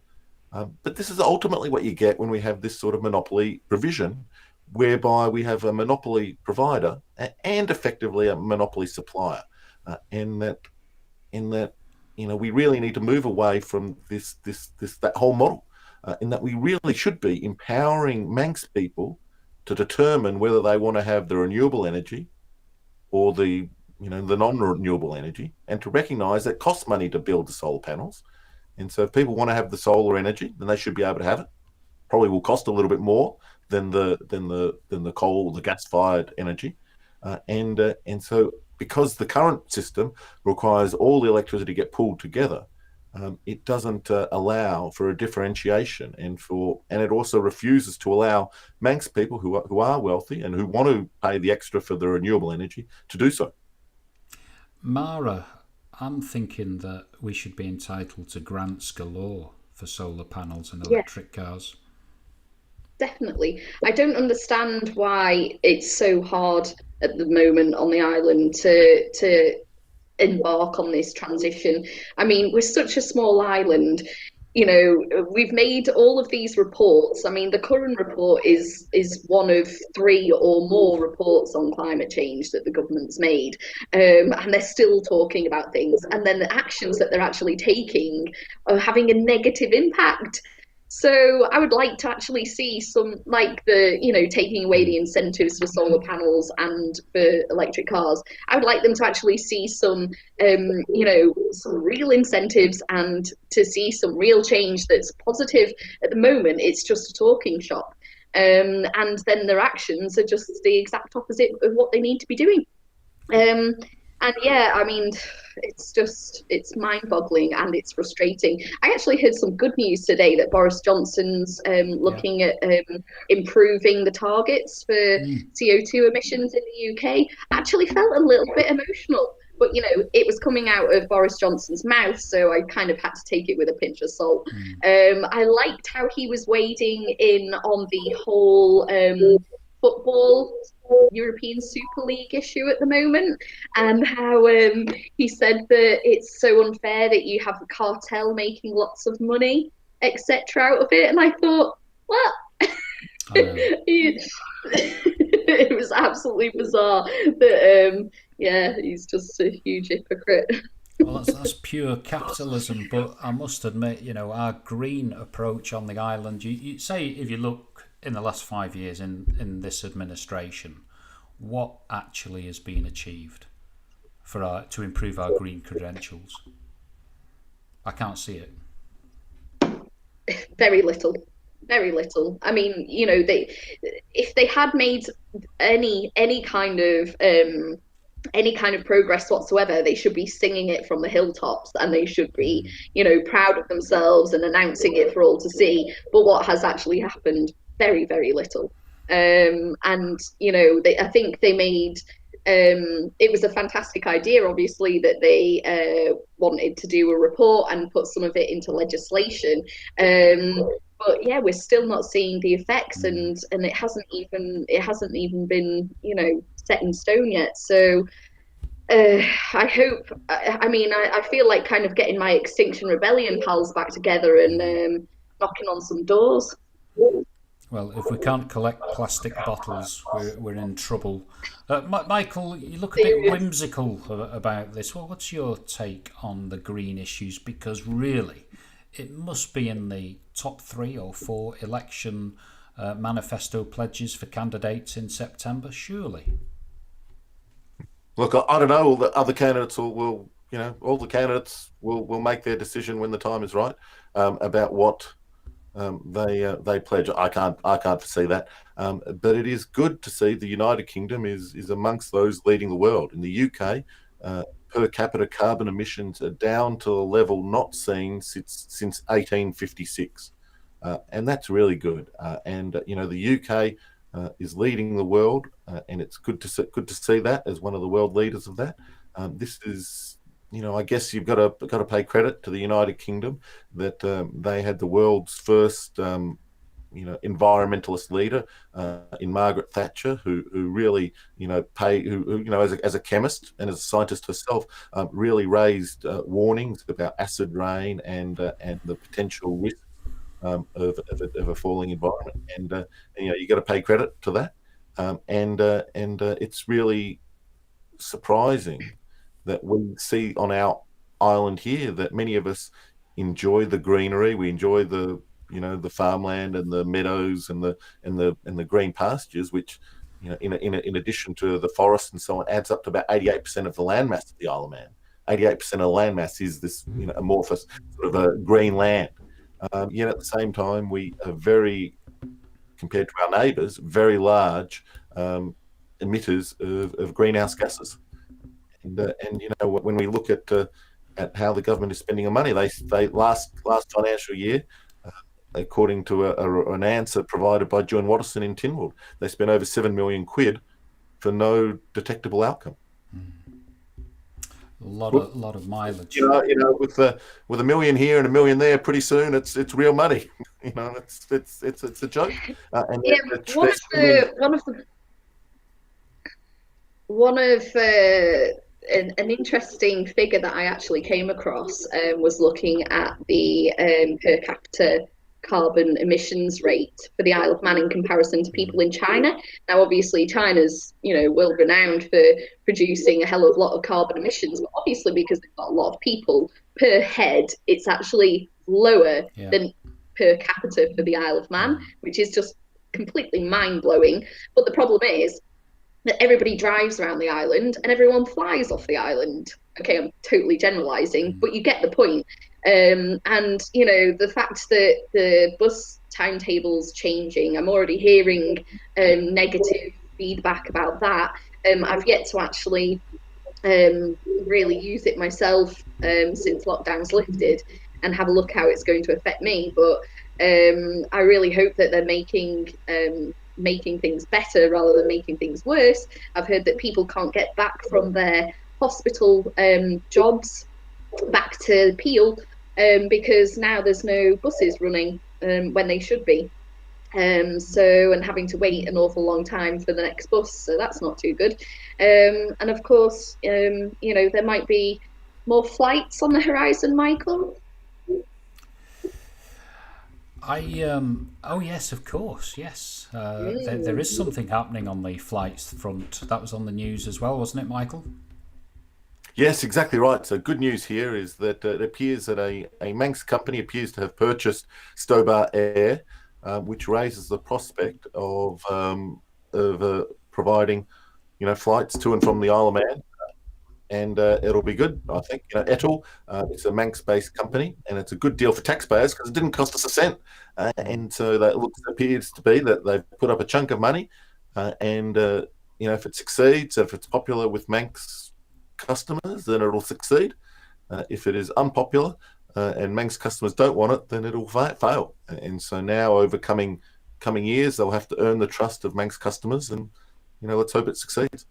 but this is ultimately what you get when we have this sort of monopoly provision, whereby we have a monopoly provider and effectively a monopoly supplier, in that we really need to move away from that whole model, in that we really should be empowering Manx people to determine whether they want to have the renewable energy or the non-renewable energy, and to recognise that it costs money to build the solar panels. And so if people want to have the solar energy, then they should be able to have it. Probably will cost a little bit more than the coal, the gas-fired energy, and so because the current system requires all the electricity to get pulled together, it doesn't allow for a differentiation, and it also refuses to allow Manx people who are wealthy and who want to pay the extra for the renewable energy to do so. Mara, I'm thinking that we should be entitled to grants galore for solar panels and electric cars. Definitely. I don't understand why it's so hard at the moment on the island to embark on this transition. I mean, we're such a small island. We've made all of these reports. I mean, the current report is one of 3 or more reports on climate change that the government's made, and they're still talking about things. And then the actions that they're actually taking are having a negative impact. So I would like to actually see some, like taking away the incentives for solar panels and for electric cars. I would like them to actually see some real incentives and to see some real change that's positive. At the moment, it's just a talking shop. And then their actions are just the exact opposite of what they need to be doing. And yeah, I mean, it's mind-boggling and it's frustrating. I actually heard some good news today that Boris Johnson's looking at improving the targets for CO2 emissions in the UK. I actually felt a little bit emotional, but it was coming out of Boris Johnson's mouth, so I kind of had to take it with a pinch of salt. I liked how he was wading in on the whole football European Super League issue at the moment, and how he said that it's so unfair that you have a cartel making lots of money, etc. out of it. And I thought, what? It was absolutely bizarre that he's just a huge hypocrite. Well, that's pure capitalism, but I must admit, our green approach on the island, you say, if you look in the last 5 years in this administration, what actually has been achieved to improve our green credentials? I can't see it. Very little. I mean, if they had made any kind of progress whatsoever, they should be singing it from the hilltops, and they should be, proud of themselves and announcing it for all to see. But what has actually happened? Very, very little. I think they made. It was a fantastic idea, obviously, that they wanted to do a report and put some of it into legislation. But yeah, we're still not seeing the effects, and it hasn't even been set in stone yet. So I hope. I feel like kind of getting my Extinction Rebellion pals back together and knocking on some doors. Well, if we can't collect plastic bottles, we're in trouble. Michael, you look a bit whimsical about this. Well, what's your take on the green issues? Because really, it must be in the top 3 or 4 election manifesto pledges for candidates in September, surely. Look, I don't know. All the other candidates will all the candidates will make their decision when the time is right about what they pledge. I can't foresee that, but it is good to see the United Kingdom is amongst those leading the world. In the UK, per capita carbon emissions are down to a level not seen since 1856, and that's really good. And the UK is leading the world, and it's good to see that as one of the world leaders of that. This is, I guess you've got to pay credit to the United Kingdom that they had the world's first environmentalist leader in Margaret Thatcher, who really as a chemist and as a scientist herself, really raised warnings about acid rain and the potential risks of a falling environment. And you got to pay credit to that. And it's really surprising that we see on our island here that many of us enjoy the greenery. We enjoy the farmland and the meadows and the green pastures, which in addition to the forest and so on, adds up to about 88% of the landmass of the Isle of Man. 88% of the landmass is this amorphous sort of a green land. Yet at the same time, we are very, compared to our neighbours, very large emitters of greenhouse gases. And when we look at how the government is spending their money, they last financial year, according to an answer provided by John Watterson in Tynwald, they spent over £7 million for no detectable outcome. A lot of mileage. With $1 million here and $1 million there, pretty soon it's real money. It's a joke. An interesting figure that I actually came across was looking at the per capita carbon emissions rate for the Isle of Man in comparison to people in China. Now, obviously, China's world renowned for producing a hell of a lot of carbon emissions, but obviously because they've got a lot of people per head, it's actually lower than per capita for the Isle of Man, which is just completely mind-blowing. But the problem is that everybody drives around the island and everyone flies off the island. Okay, I'm totally generalising, but you get the point. And the fact that the bus timetable's changing, I'm already hearing negative feedback about that. I've yet to actually really use it myself since lockdown's lifted and have a look how it's going to affect me. But I really hope that they're making things better rather than making things worse. I've heard that people can't get back from their hospital jobs back to Peel because now there's no buses running when they should be. And having to wait an awful long time for the next bus, so that's not too good. And of course, there might be more flights on the horizon, Michael. Oh yes, of course, yes. There is something happening on the flights front. That was on the news as well, wasn't it, Michael? Yes, exactly right. So good news here is that it appears that a Manx company appears to have purchased Stobart Air, which raises the prospect of providing, flights to and from the Isle of Man. And it'll be good, I think. Ettal, it's a Manx-based company, and it's a good deal for taxpayers because it didn't cost us a cent. And so that appears to be that they've put up a chunk of money. And if it succeeds, if it's popular with Manx customers, then it'll succeed. If it is unpopular and Manx customers don't want it, then it'll fail. And so now, over coming years, they'll have to earn the trust of Manx customers, and let's hope it succeeds.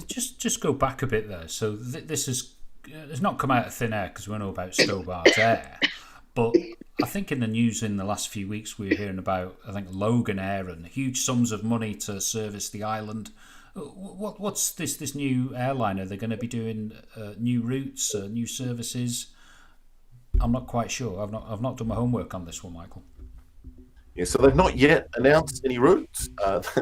Just go back a bit there. So this has not come out of thin air because we know about Stobart Air, but I think in the news in the last few weeks we were hearing about, I think, Logan Air and huge sums of money to service the island. What's this new airline? Are they going to be doing new routes, new services? I'm not quite sure. I've not done my homework on this one, Michael. Yeah, so they've not yet announced any routes.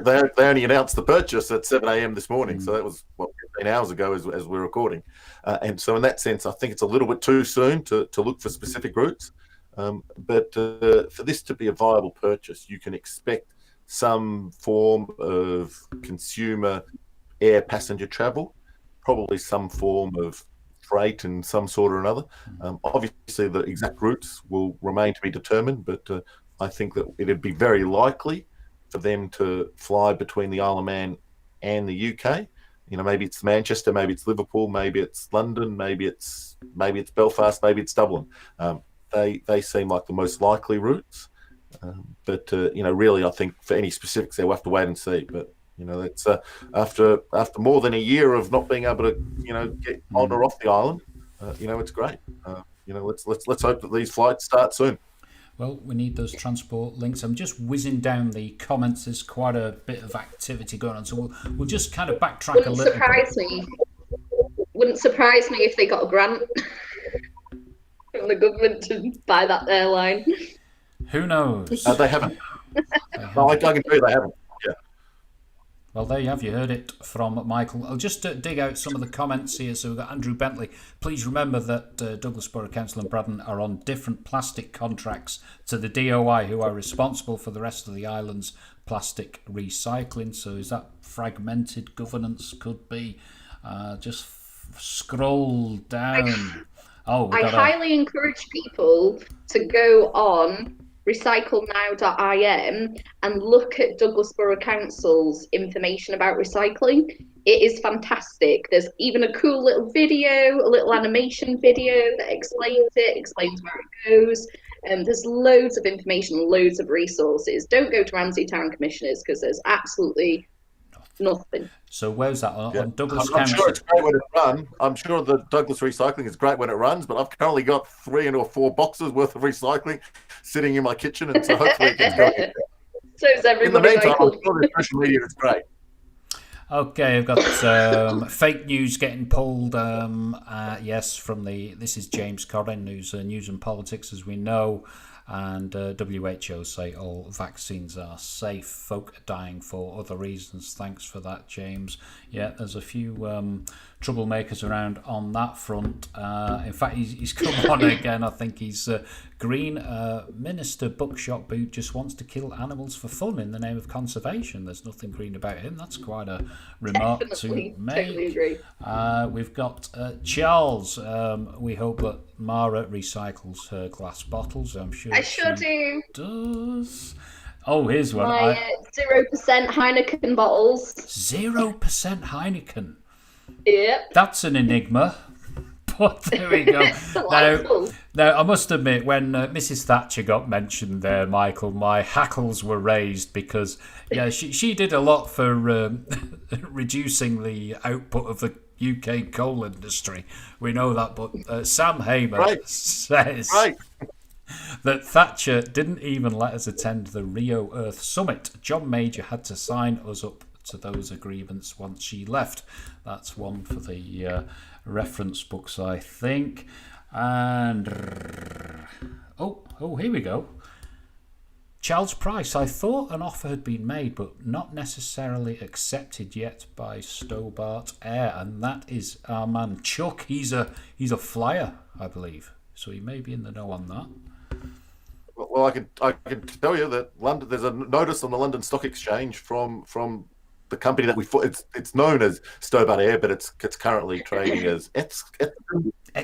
They only announced the purchase at 7 a.m. this morning. So that was 15 hours ago as we're recording. And so in that sense, I think it's a little bit too soon to look for specific routes. But for this to be a viable purchase, you can expect some form of consumer air passenger travel, probably some form of freight in some sort or another. Obviously, the exact routes will remain to be determined, but I think that it'd be very likely for them to fly between the Isle of Man and the UK. Maybe it's Manchester, maybe it's Liverpool, maybe it's London, maybe it's Belfast, maybe it's Dublin. They seem like the most likely routes. But really, I think for any specifics, we'll have to wait and see. But it's after more than a year of not being able to get on or off the island. It's great. Let's hope that these flights start soon. Well, we need those transport links. I'm just whizzing down the comments. There's quite a bit of activity going on, so we'll just kind of backtrack a little. Wouldn't surprise me if they got a grant from the government to buy that airline. Who knows? They haven't. No, I can tell you they haven't. Yeah. Well, there you have. You heard it from Michael. I'll just dig out some of the comments here. So we've got Andrew Bentley. Please remember that Douglas Borough Council and Braddon are on different plastic contracts to the DOI, who are responsible for the rest of the island's plastic recycling. So is that fragmented governance? Could be. Just scroll down. I highly encourage people to go on recyclenow.im and look at Douglas Borough Council's information about recycling. It is fantastic. There's even a cool little video, a little animation video that explains where it goes. There's loads of information, loads of resources. Don't go to Ramsey Town Commissioners because there's absolutely nothing. So where's that on Douglas I'm Council? sure it's great when it runs. I'm sure that Douglas Recycling is great when it runs, but I've currently got 3 or 4 boxes worth of recycling sitting in my kitchen, and so hopefully it gets going. So is everybody. In the meantime, I'm sure the social media is great. Okay, I've got fake news getting pulled. Yes, this is James Corrin, who's News and Politics, as we know. And WHO say all vaccines are safe. Folk are dying for other reasons. Thanks for that, James. Yeah, there's a few troublemakers around on that front. In fact, he's come on again. I think he's Green Minister Buckshot Boot just wants to kill animals for fun in the name of conservation. There's nothing green about him. That's quite a remark Definitely, to make. totally agree. We've got Charles. We hope that Mara recycles her glass bottles. I'm sure I sure do. Does. Oh, here's one. My 0% Heineken bottles. 0% Heineken. Yep. That's an enigma. But there we go. Now, I must admit, when Mrs. Thatcher got mentioned there, Michael, my hackles were raised because, she did a lot for reducing the output of the UK coal industry. We know that, but Sam Hamer says that Thatcher didn't even let us attend the Rio Earth Summit. John Major had to sign us up to those agreements once she left. That's one for the reference books, I think. And here we go. Charles Price. I thought an offer had been made, but not necessarily accepted yet by Stobart Air, and that is our man Chuck. He's a flyer, I believe, so he may be in the know on that. Well, I can tell you that London. There's a notice on the London Stock Exchange from the company that it's known as Stobart Air, but it's currently trading as Etzel. I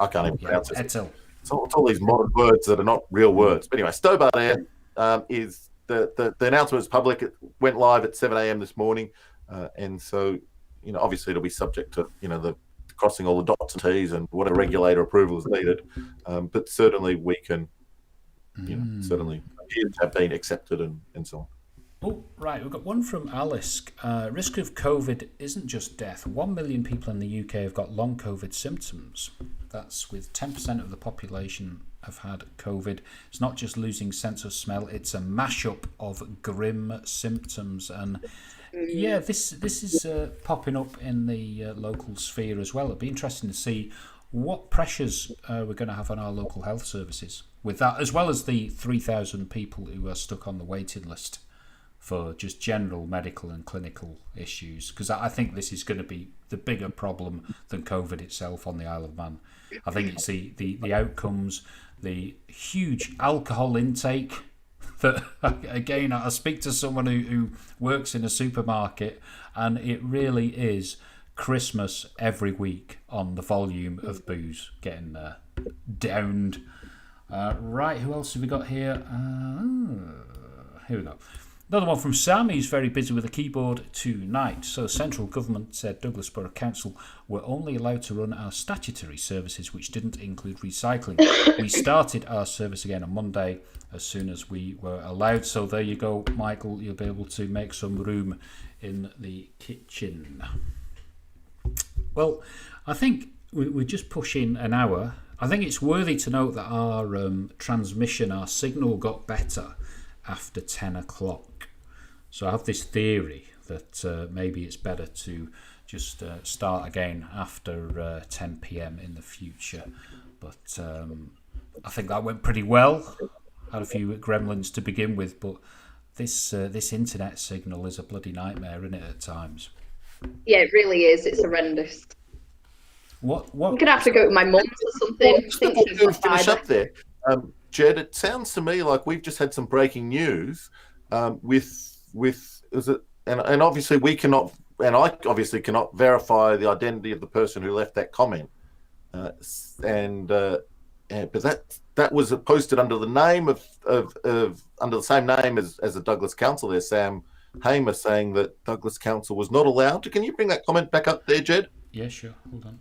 can't even pronounce it. Etzel. It's all these modern words that are not real words. But anyway, Stobart Air is the announcement was public. It went live at 7 a.m. this morning, and so obviously it'll be subject to the crossing all the dots and T's and whatever regulator approval is needed. But certainly we can, certainly appears to have been accepted and so on. Oh, right. We've got one from Alice. Risk of COVID isn't just death. 1 million people in the UK have got long COVID symptoms. That's with 10% of the population have had COVID. It's not just losing sense of smell. It's a mashup of grim symptoms. And yeah, this is popping up in the local sphere as well. It'd be interesting to see what pressures we're going to have on our local health services with that, as well as the 3,000 people who are stuck on the waiting list for just general medical and clinical issues, because I think this is going to be the bigger problem than COVID itself on the Isle of Man. I think it's the outcomes, the huge alcohol intake that, again, I speak to someone who works in a supermarket, and it really is Christmas every week on the volume of booze getting downed. Right, who else have we got here? Here we go. Another one from Sam. He's very busy with a keyboard tonight. So central government said Douglas Borough Council were only allowed to run our statutory services, which didn't include recycling. We started our service again on Monday as soon as we were allowed. So there you go, Michael. You'll be able to make some room in the kitchen. Well, I think we're just pushing an hour. I think it's worthy to note that our transmission, our signal got better after 10 o'clock. So I have this theory that maybe it's better to just start again after 10 p.m. in the future. But I think that went pretty well. Had a few gremlins to begin with, but this internet signal is a bloody nightmare, isn't it, at times? Yeah, it really is. It's horrendous. What? I'm going to have to go to my mum's or something. Well, just before we finish up there, Jed, it sounds to me like we've just had some breaking news with is it, and obviously we cannot, and I obviously cannot verify the identity of the person who left that comment, but that was posted under the name of under the same name as the Douglas Council there, Sam Hamer, saying that Douglas Council was not allowed to. Can you bring that comment back up there, Jed? Yeah, sure. Hold on.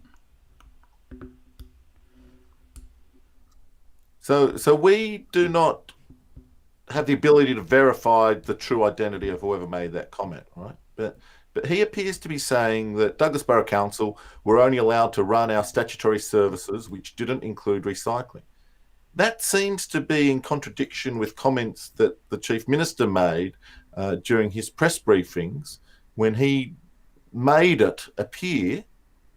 So we do not have the ability to verify the true identity of whoever made that comment, right? But he appears to be saying that Douglas Borough Council were only allowed to run our statutory services, which didn't include recycling. That seems to be in contradiction with comments that the Chief Minister made during his press briefings when he made it appear,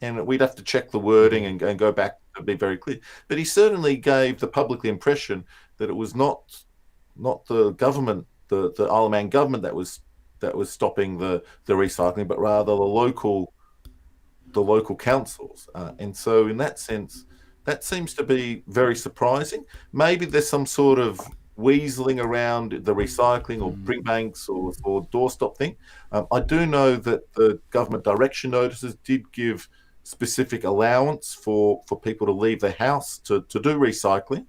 and we'd have to check the wording and go back to be very clear, but he certainly gave the public the impression that it was not the government, the Isle of Man government that was stopping the recycling, but rather the local councils. And so in that sense, that seems to be very surprising. Maybe there's some sort of weaseling around the recycling or bring banks or doorstop thing. I do know that the government direction notices did give specific allowance for people to leave their house to do recycling,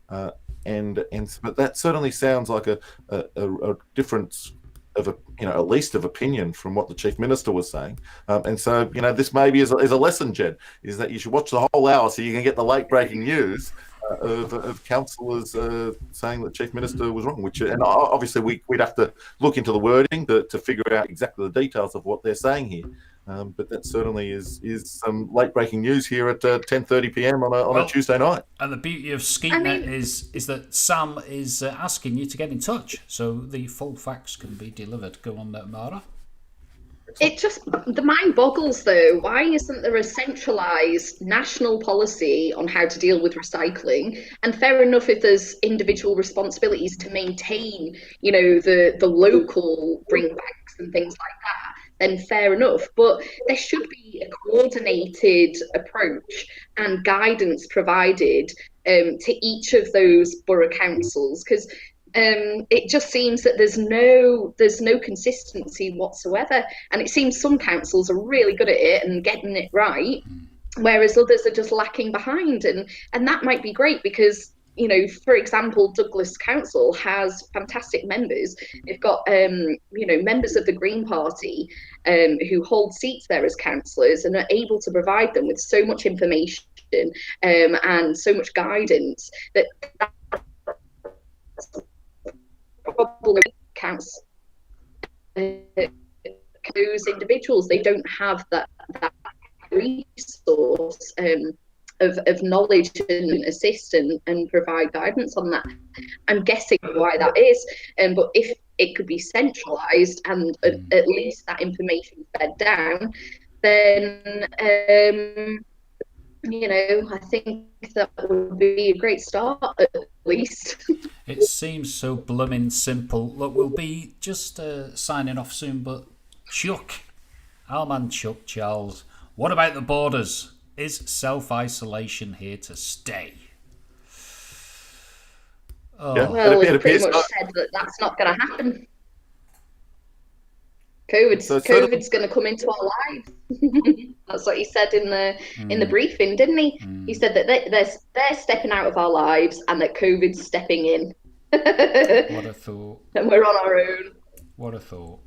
but that certainly sounds like a difference of at least of opinion from what the Chief Minister was saying, and so this maybe is a lesson, Jed, is that you should watch the whole hour so you can get the late breaking news of councillors saying that Chief Minister was wrong, and obviously we'd have to look into the wording to figure out exactly the details of what they're saying here. But that certainly is some late breaking news here at 10:30 p.m. on a Tuesday night. And the beauty of Skeetnet is that Sam is asking you to get in touch, so the full facts can be delivered. Go on, Mara. It just, the mind boggles though. Why isn't there a centralised national policy on how to deal with recycling? And fair enough if there's individual responsibilities to maintain, the local bring backs and things like that, then fair enough. But there should be a coordinated approach and guidance provided to each of those borough councils, because it just seems that there's no consistency whatsoever, and it seems some councils are really good at it and getting it right, whereas others are just lacking behind, and that might be great because for example, Douglas Council has fantastic members. They've got members of the Green Party who hold seats there as councillors and are able to provide them with so much information and so much guidance that probably counts those individuals. They don't have that resource of knowledge and assist and provide guidance on that. I'm guessing why that is, but if it could be centralised and at least that information fed down, then I think that would be a great start at least. It seems so blooming simple. Look, we'll be just signing off soon, but Chuck, our man Chuck Charles, what about the borders? Is self-isolation here to stay? Oh. Well, we've pretty much said that that's not going to happen. COVID's So certainly, COVID's going to come into our lives. That's what he said in the briefing, didn't he? He said that they're stepping out of our lives and that COVID's stepping in. What a thought. And we're on our own. What a thought.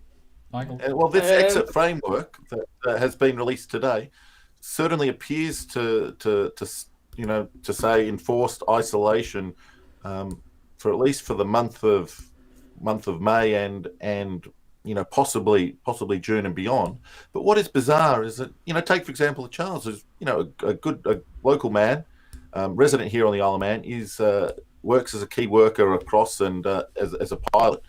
Michael? well, this exit framework that has been released today certainly appears to say enforced isolation for at least for the month of May and possibly June and beyond. But what is bizarre is that take for example Charles, who's a local man, resident here on the Isle of Man, works as a key worker across and as a pilot.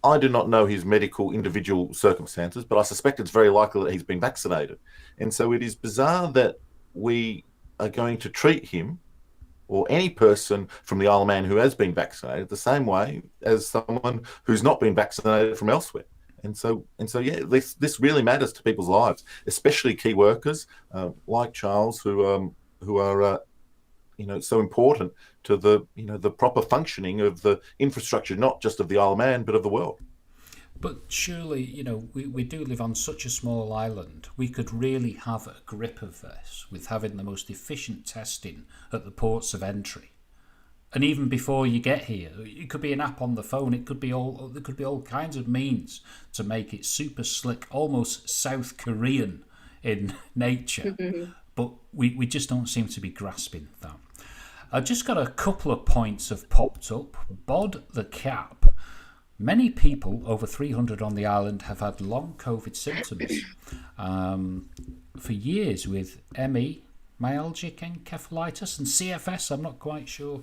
I do not know his medical individual circumstances, but I suspect it's very likely that he's been vaccinated. And so it is bizarre that we are going to treat him or any person from the Isle of Man who has been vaccinated the same way as someone who's not been vaccinated from elsewhere. And so yeah, this really matters to people's lives, especially key workers like Charles, who are so important to the proper functioning of the infrastructure, not just of the Isle of Man, but of the world. But surely, we do live on such a small island. We could really have a grip of this with having the most efficient testing at the ports of entry. And even before you get here, it could be an app on the phone. There could be all kinds of means to make it super slick, almost South Korean in nature. But we just don't seem to be grasping that. I've just got a couple of points have popped up. Bod the Cap. Many people, over 300 on the island, have had long COVID symptoms for years with ME, myalgic encephalitis, and CFS. I'm not quite sure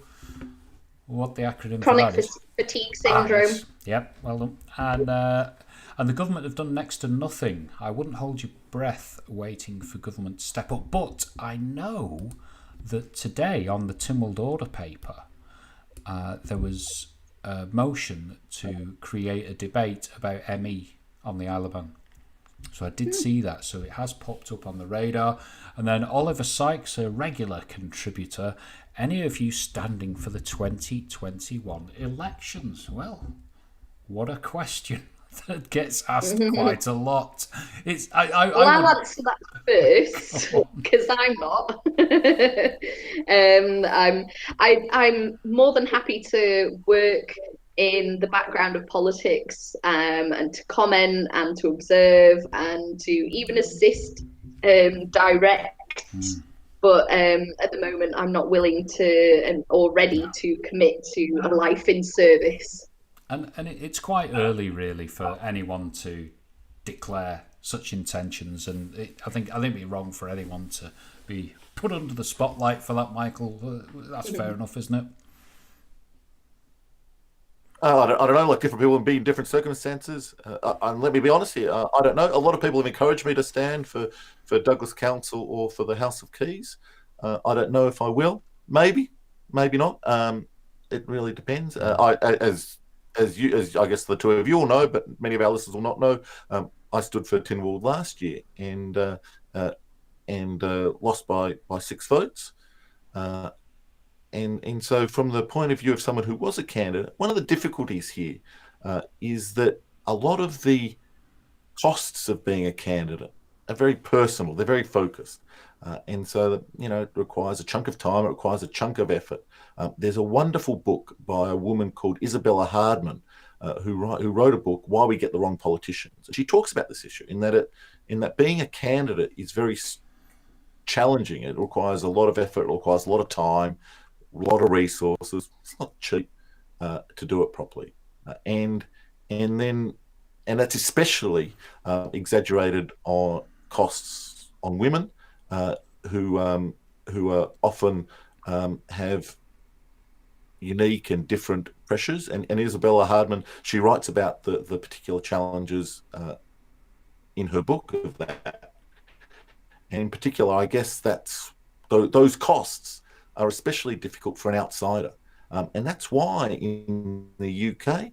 what the acronym for that is. Chronic fatigue syndrome. Yes. Yep, well done. And the government have done next to nothing. I wouldn't hold your breath waiting for government to step up. But I know that today on the Tynwald Order paper, there was a motion to create a debate about ME on the Isle of Man. So I did see that. So it has popped up on the radar. And then Oliver Sykes, a regular contributor. Any of you standing for the 2021 elections? Well, what a question. That gets asked quite a lot. I'll answer that first because I'm not. I'm more than happy to work in the background of politics and to comment and to observe and to even assist direct. But at the moment, I'm not willing to or ready to commit to a life in service. And it's quite early, really, for anyone to declare such intentions. And I think it'd be wrong for anyone to be put under the spotlight for that, Michael. That's fair enough, isn't it? I don't know, like different people will be in different circumstances. And let me be honest here, I don't know. A lot of people have encouraged me to stand for Douglas Council or for the House of Keys. I don't know if I will. Maybe not. It really depends. As I guess the two of you all know, but many of our listeners will not know, I stood for Tynwald last year and lost by 6 votes. And so from the point of view of someone who was a candidate, one of the difficulties here is that a lot of the costs of being a candidate are very personal. They're very focused. And so, it requires a chunk of time. It requires a chunk of effort. There's a wonderful book by a woman called Isabella Hardman, who wrote a book, Why We Get the Wrong Politicians. She talks about this issue in that being a candidate is very challenging. It requires a lot of effort. It requires a lot of time, a lot of resources. It's not cheap to do it properly. And that's especially exaggerated on costs on women who are often have unique and different pressures. And Isabella Hardman, she writes about the particular challenges in her book of that. And in particular, I guess those costs are especially difficult for an outsider. And that's why in the UK,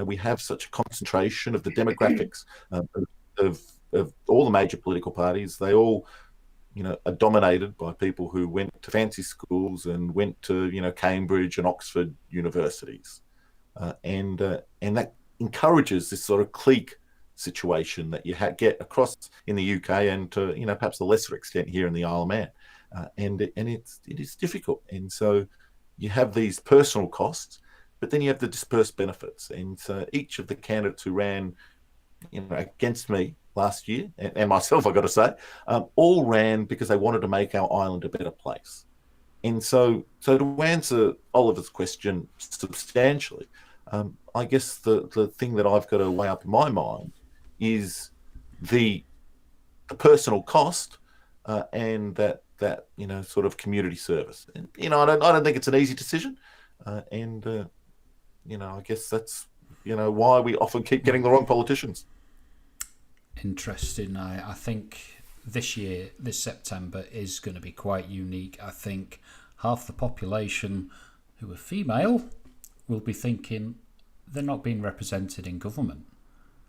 we have such a concentration of the demographics of all the major political parties. They all are dominated by people who went to fancy schools and went to Cambridge and Oxford universities, and that encourages this sort of clique situation that you get across in the UK and to perhaps a lesser extent here in the Isle of Man, and it is difficult. And so you have these personal costs, but then you have the dispersed benefits. And so each of the candidates who ran against me last year, and myself, I've got to say, all ran because they wanted to make our island a better place. And so to answer Oliver's question substantially, I guess the thing that I've got to weigh up in my mind is the personal cost and that sort of community service. And I don't think it's an easy decision, and I guess that's why we often keep getting the wrong politicians. Interesting. I think this year, this September, is going to be quite unique. I think half the population who are female will be thinking they're not being represented in government.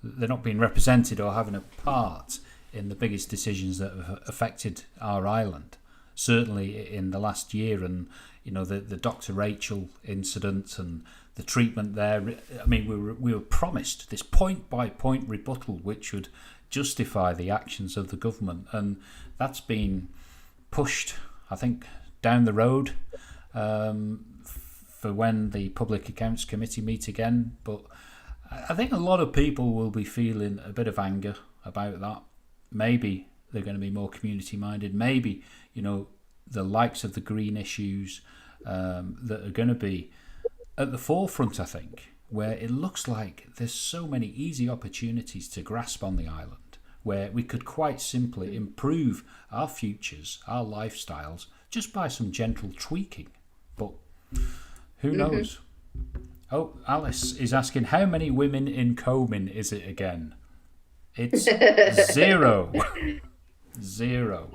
They're not being represented or having a part in the biggest decisions that have affected our island. Certainly in the last year, and the Dr. Rachel incident and the treatment there. I mean, we were promised this point-by-point rebuttal which would justify the actions of the government, and that's been pushed, I think, down the road for when the Public Accounts Committee meet again. But I think a lot of people will be feeling a bit of anger about that. Maybe they're going to be more community minded. Maybe the likes of the green issues that are going to be at the forefront, I think, where it looks like there's so many easy opportunities to grasp on the island, where we could quite simply improve our futures, our lifestyles, just by some gentle tweaking. But who knows? Oh, Alice is asking, how many women in Comyn is it again? It's zero. Zero.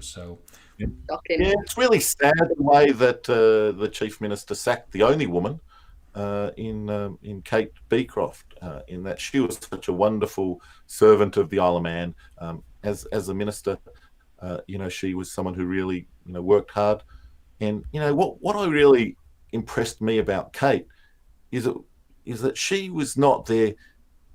So yeah, it's really sad the way that the Chief Minister sacked the only woman in Kate Beecroft, in that she was such a wonderful servant of the Isle of Man. As a minister, she was someone who really worked hard. And what I really impressed me about Kate is that she was not there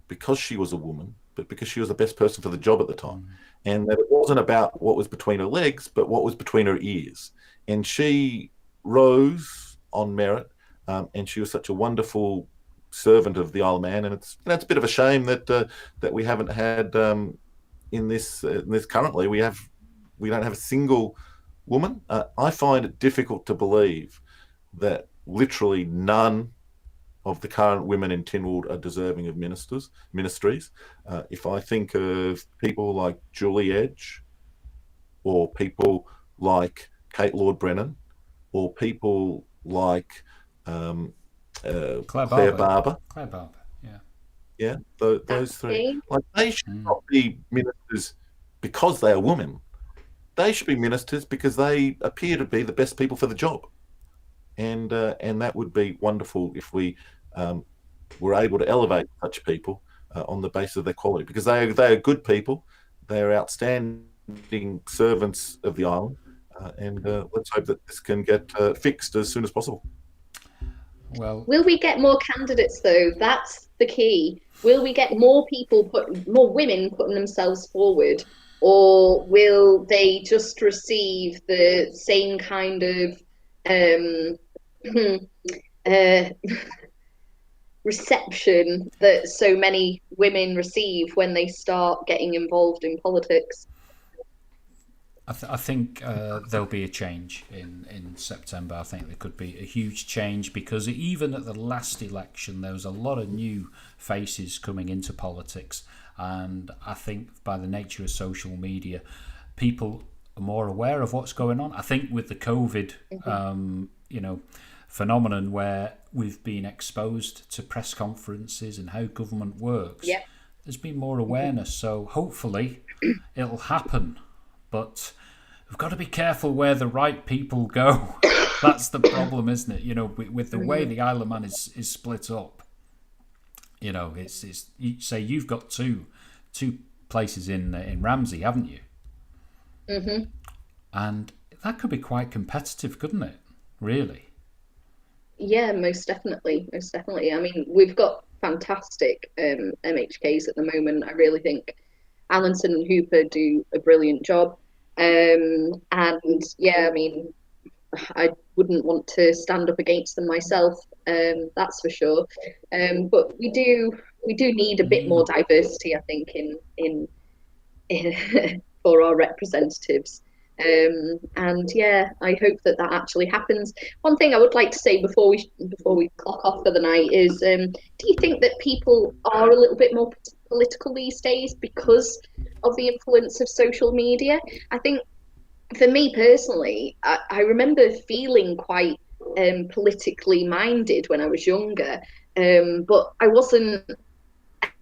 because she was a woman, but because she was the best person for the job at the time. And that it wasn't about what was between her legs, but what was between her ears. And she rose on merit, and she was such a wonderful servant of the Isle of Man. And it's a bit of a shame that we haven't had in this currently. We don't have a single woman. I find it difficult to believe that literally none of the current women in Tynwald are deserving of ministries. If I think of people like Julie Edge, or people like Kate Lord-Brennan, or people like Claire Barber. Claire Barber, yeah. Yeah, those three. Like, they should not be ministers because they are women. They should be ministers because they appear to be the best people for the job. And that would be wonderful if we were able to elevate such people on the basis of their quality, because they are good people, they are outstanding servants of the island, and let's hope that this can get fixed as soon as possible. Well, will we get more candidates though? That's the key. Will we get more women putting themselves forward, or will they just receive the same kind of reception that so many women receive when they start getting involved in politics? I think there'll be a change in September. I think there could be a huge change, because even at the last election there was a lot of new faces coming into politics, and I think by the nature of social media, people are more aware of what's going on. I think with the COVID phenomenon, where we've been exposed to press conferences and how government works, there's been more awareness. So hopefully it'll happen, but we've got to be careful where the right people go. That's the problem, isn't it? With the way the Isle of Man is split up, it's you say you've got two places in Ramsey, haven't you? And that could be quite competitive, couldn't it? Really? Yeah, most definitely. I mean, we've got fantastic MHKs at the moment. I really think Allenson and Hooper do a brilliant job. And yeah, I mean, I wouldn't want to stand up against them myself, that's for sure. But we do need a bit more diversity, I think, in for our representatives. And yeah, I hope that actually happens. One thing I would like to say before we clock off for the night is, do you think that people are a little bit more political these days because of the influence of social media? I think for me personally, I remember feeling quite politically minded when I was younger, but I wasn't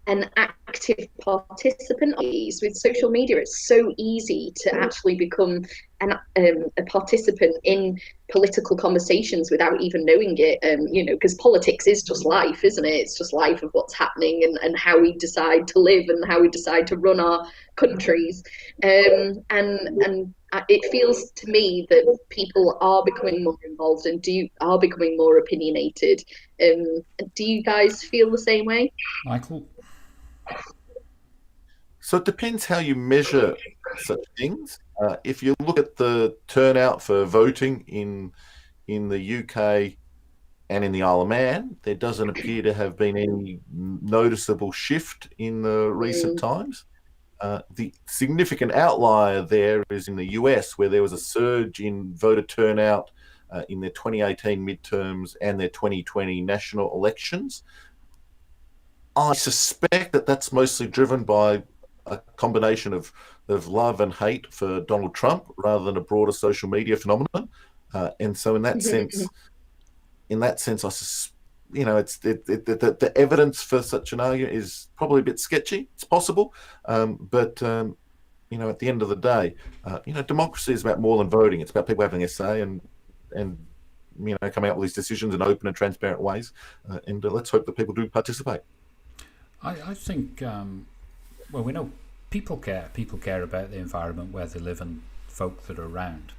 an active participant. With social media, it's so easy to actually become a participant in political conversations without even knowing it. Because politics is just life, isn't it? It's just life of what's happening and how we decide to live and how we decide to run our countries. And it feels to me that people are becoming more involved and are becoming more opinionated. Do you guys feel the same way? Michael? So it depends how you measure such things. If you look at the turnout for voting in the UK and in the Isle of Man, there doesn't appear to have been any noticeable shift in the recent times. The significant outlier there is in the US, where there was a surge in voter turnout in their 2018 midterms and their 2020 national elections. I suspect that that's mostly driven by a combination of love and hate for Donald Trump rather than a broader social media phenomenon. And so in that sense, it's the evidence for such an argument is probably a bit sketchy. It's possible, but at the end of the day, democracy is about more than voting. It's about people having a say and coming up with these decisions in open and transparent ways. And let's hope that people do participate. I think, we know people care. People care about the environment where they live and folk that are around.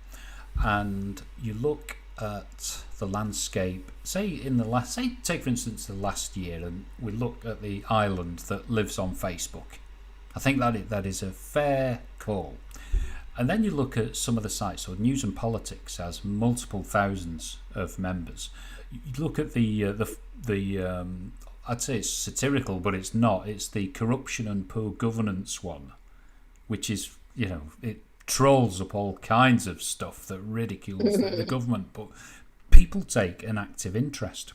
And you look at the landscape, take for instance the last year, and we look at the island that lives on Facebook. I think that is a fair call. And then you look at some of the sites. So News and Politics has multiple thousands of members. You look at the I'd say it's satirical, but it's not. It's the corruption and poor governance one, which is, it trolls up all kinds of stuff that ridicules the government, but people take an active interest.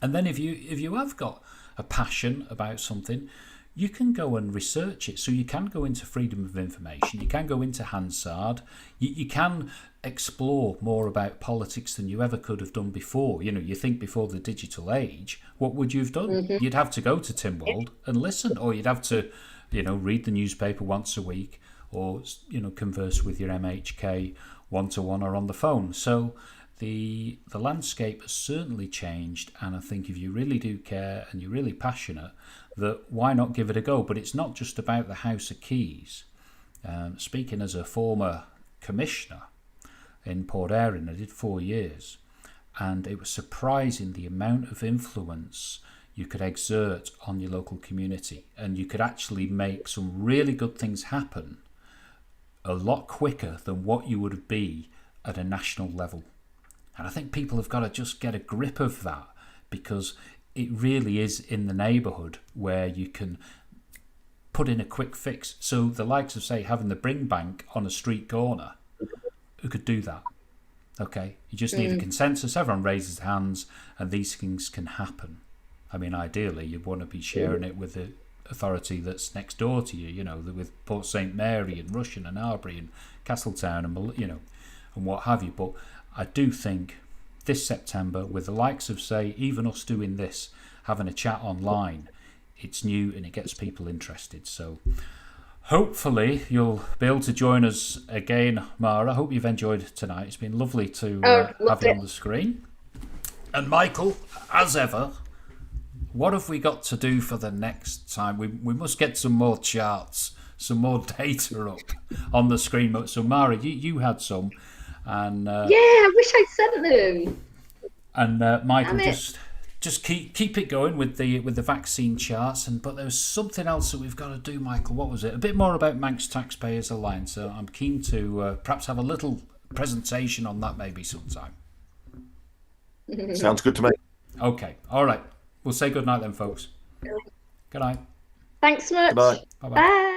And then if you have got a passion about something, you can go and research it. So you can go into freedom of information, you can go into Hansard, you can explore more about politics than you ever could have done before. You think before the digital age, what would you have done? You'd have to go to Tynwald and listen, or you'd have to, read the newspaper once a week, or, converse with your MHK one-to-one or on the phone. So the landscape has certainly changed, and I think if you really do care and you're really passionate, that why not give it a go? But it's not just about the House of Keys. Speaking as a former commissioner in Port Erin, I did 4 years, and it was surprising the amount of influence you could exert on your local community, and you could actually make some really good things happen a lot quicker than what you would be at a national level. And I think people have got to just get a grip of that, because it really is in the neighbourhood where you can put in a quick fix. So the likes of, say, having the Bring Bank on a street corner, who could do that? Okay, you just need a consensus, everyone raises hands, and these things can happen. I mean, ideally, you'd want to be sharing it with the authority that's next door to you, with Port St Mary and Rushen and Arbury and Castletown and, and what have you. But I do think this September, with the likes of, say, even us doing this, having a chat online, it's new and it gets people interested. So hopefully you'll be able to join us again, Mara. I hope you've enjoyed tonight. It's been lovely to have you on the screen. And Michael, as ever, what have we got to do for the next time? We must get some more charts, some more data up on the screen. So Mara, you had some. And I wish I'd sent them. And Michael, just keep it going with the vaccine charts. But there was something else that we've got to do, Michael. What was it? A bit more about Manx Taxpayers Alliance. So I'm keen to perhaps have a little presentation on that maybe sometime. Sounds good to me. Okay. All right. We'll say good night then, folks. Good night. Thanks so much. Good night. Bye-bye. Bye.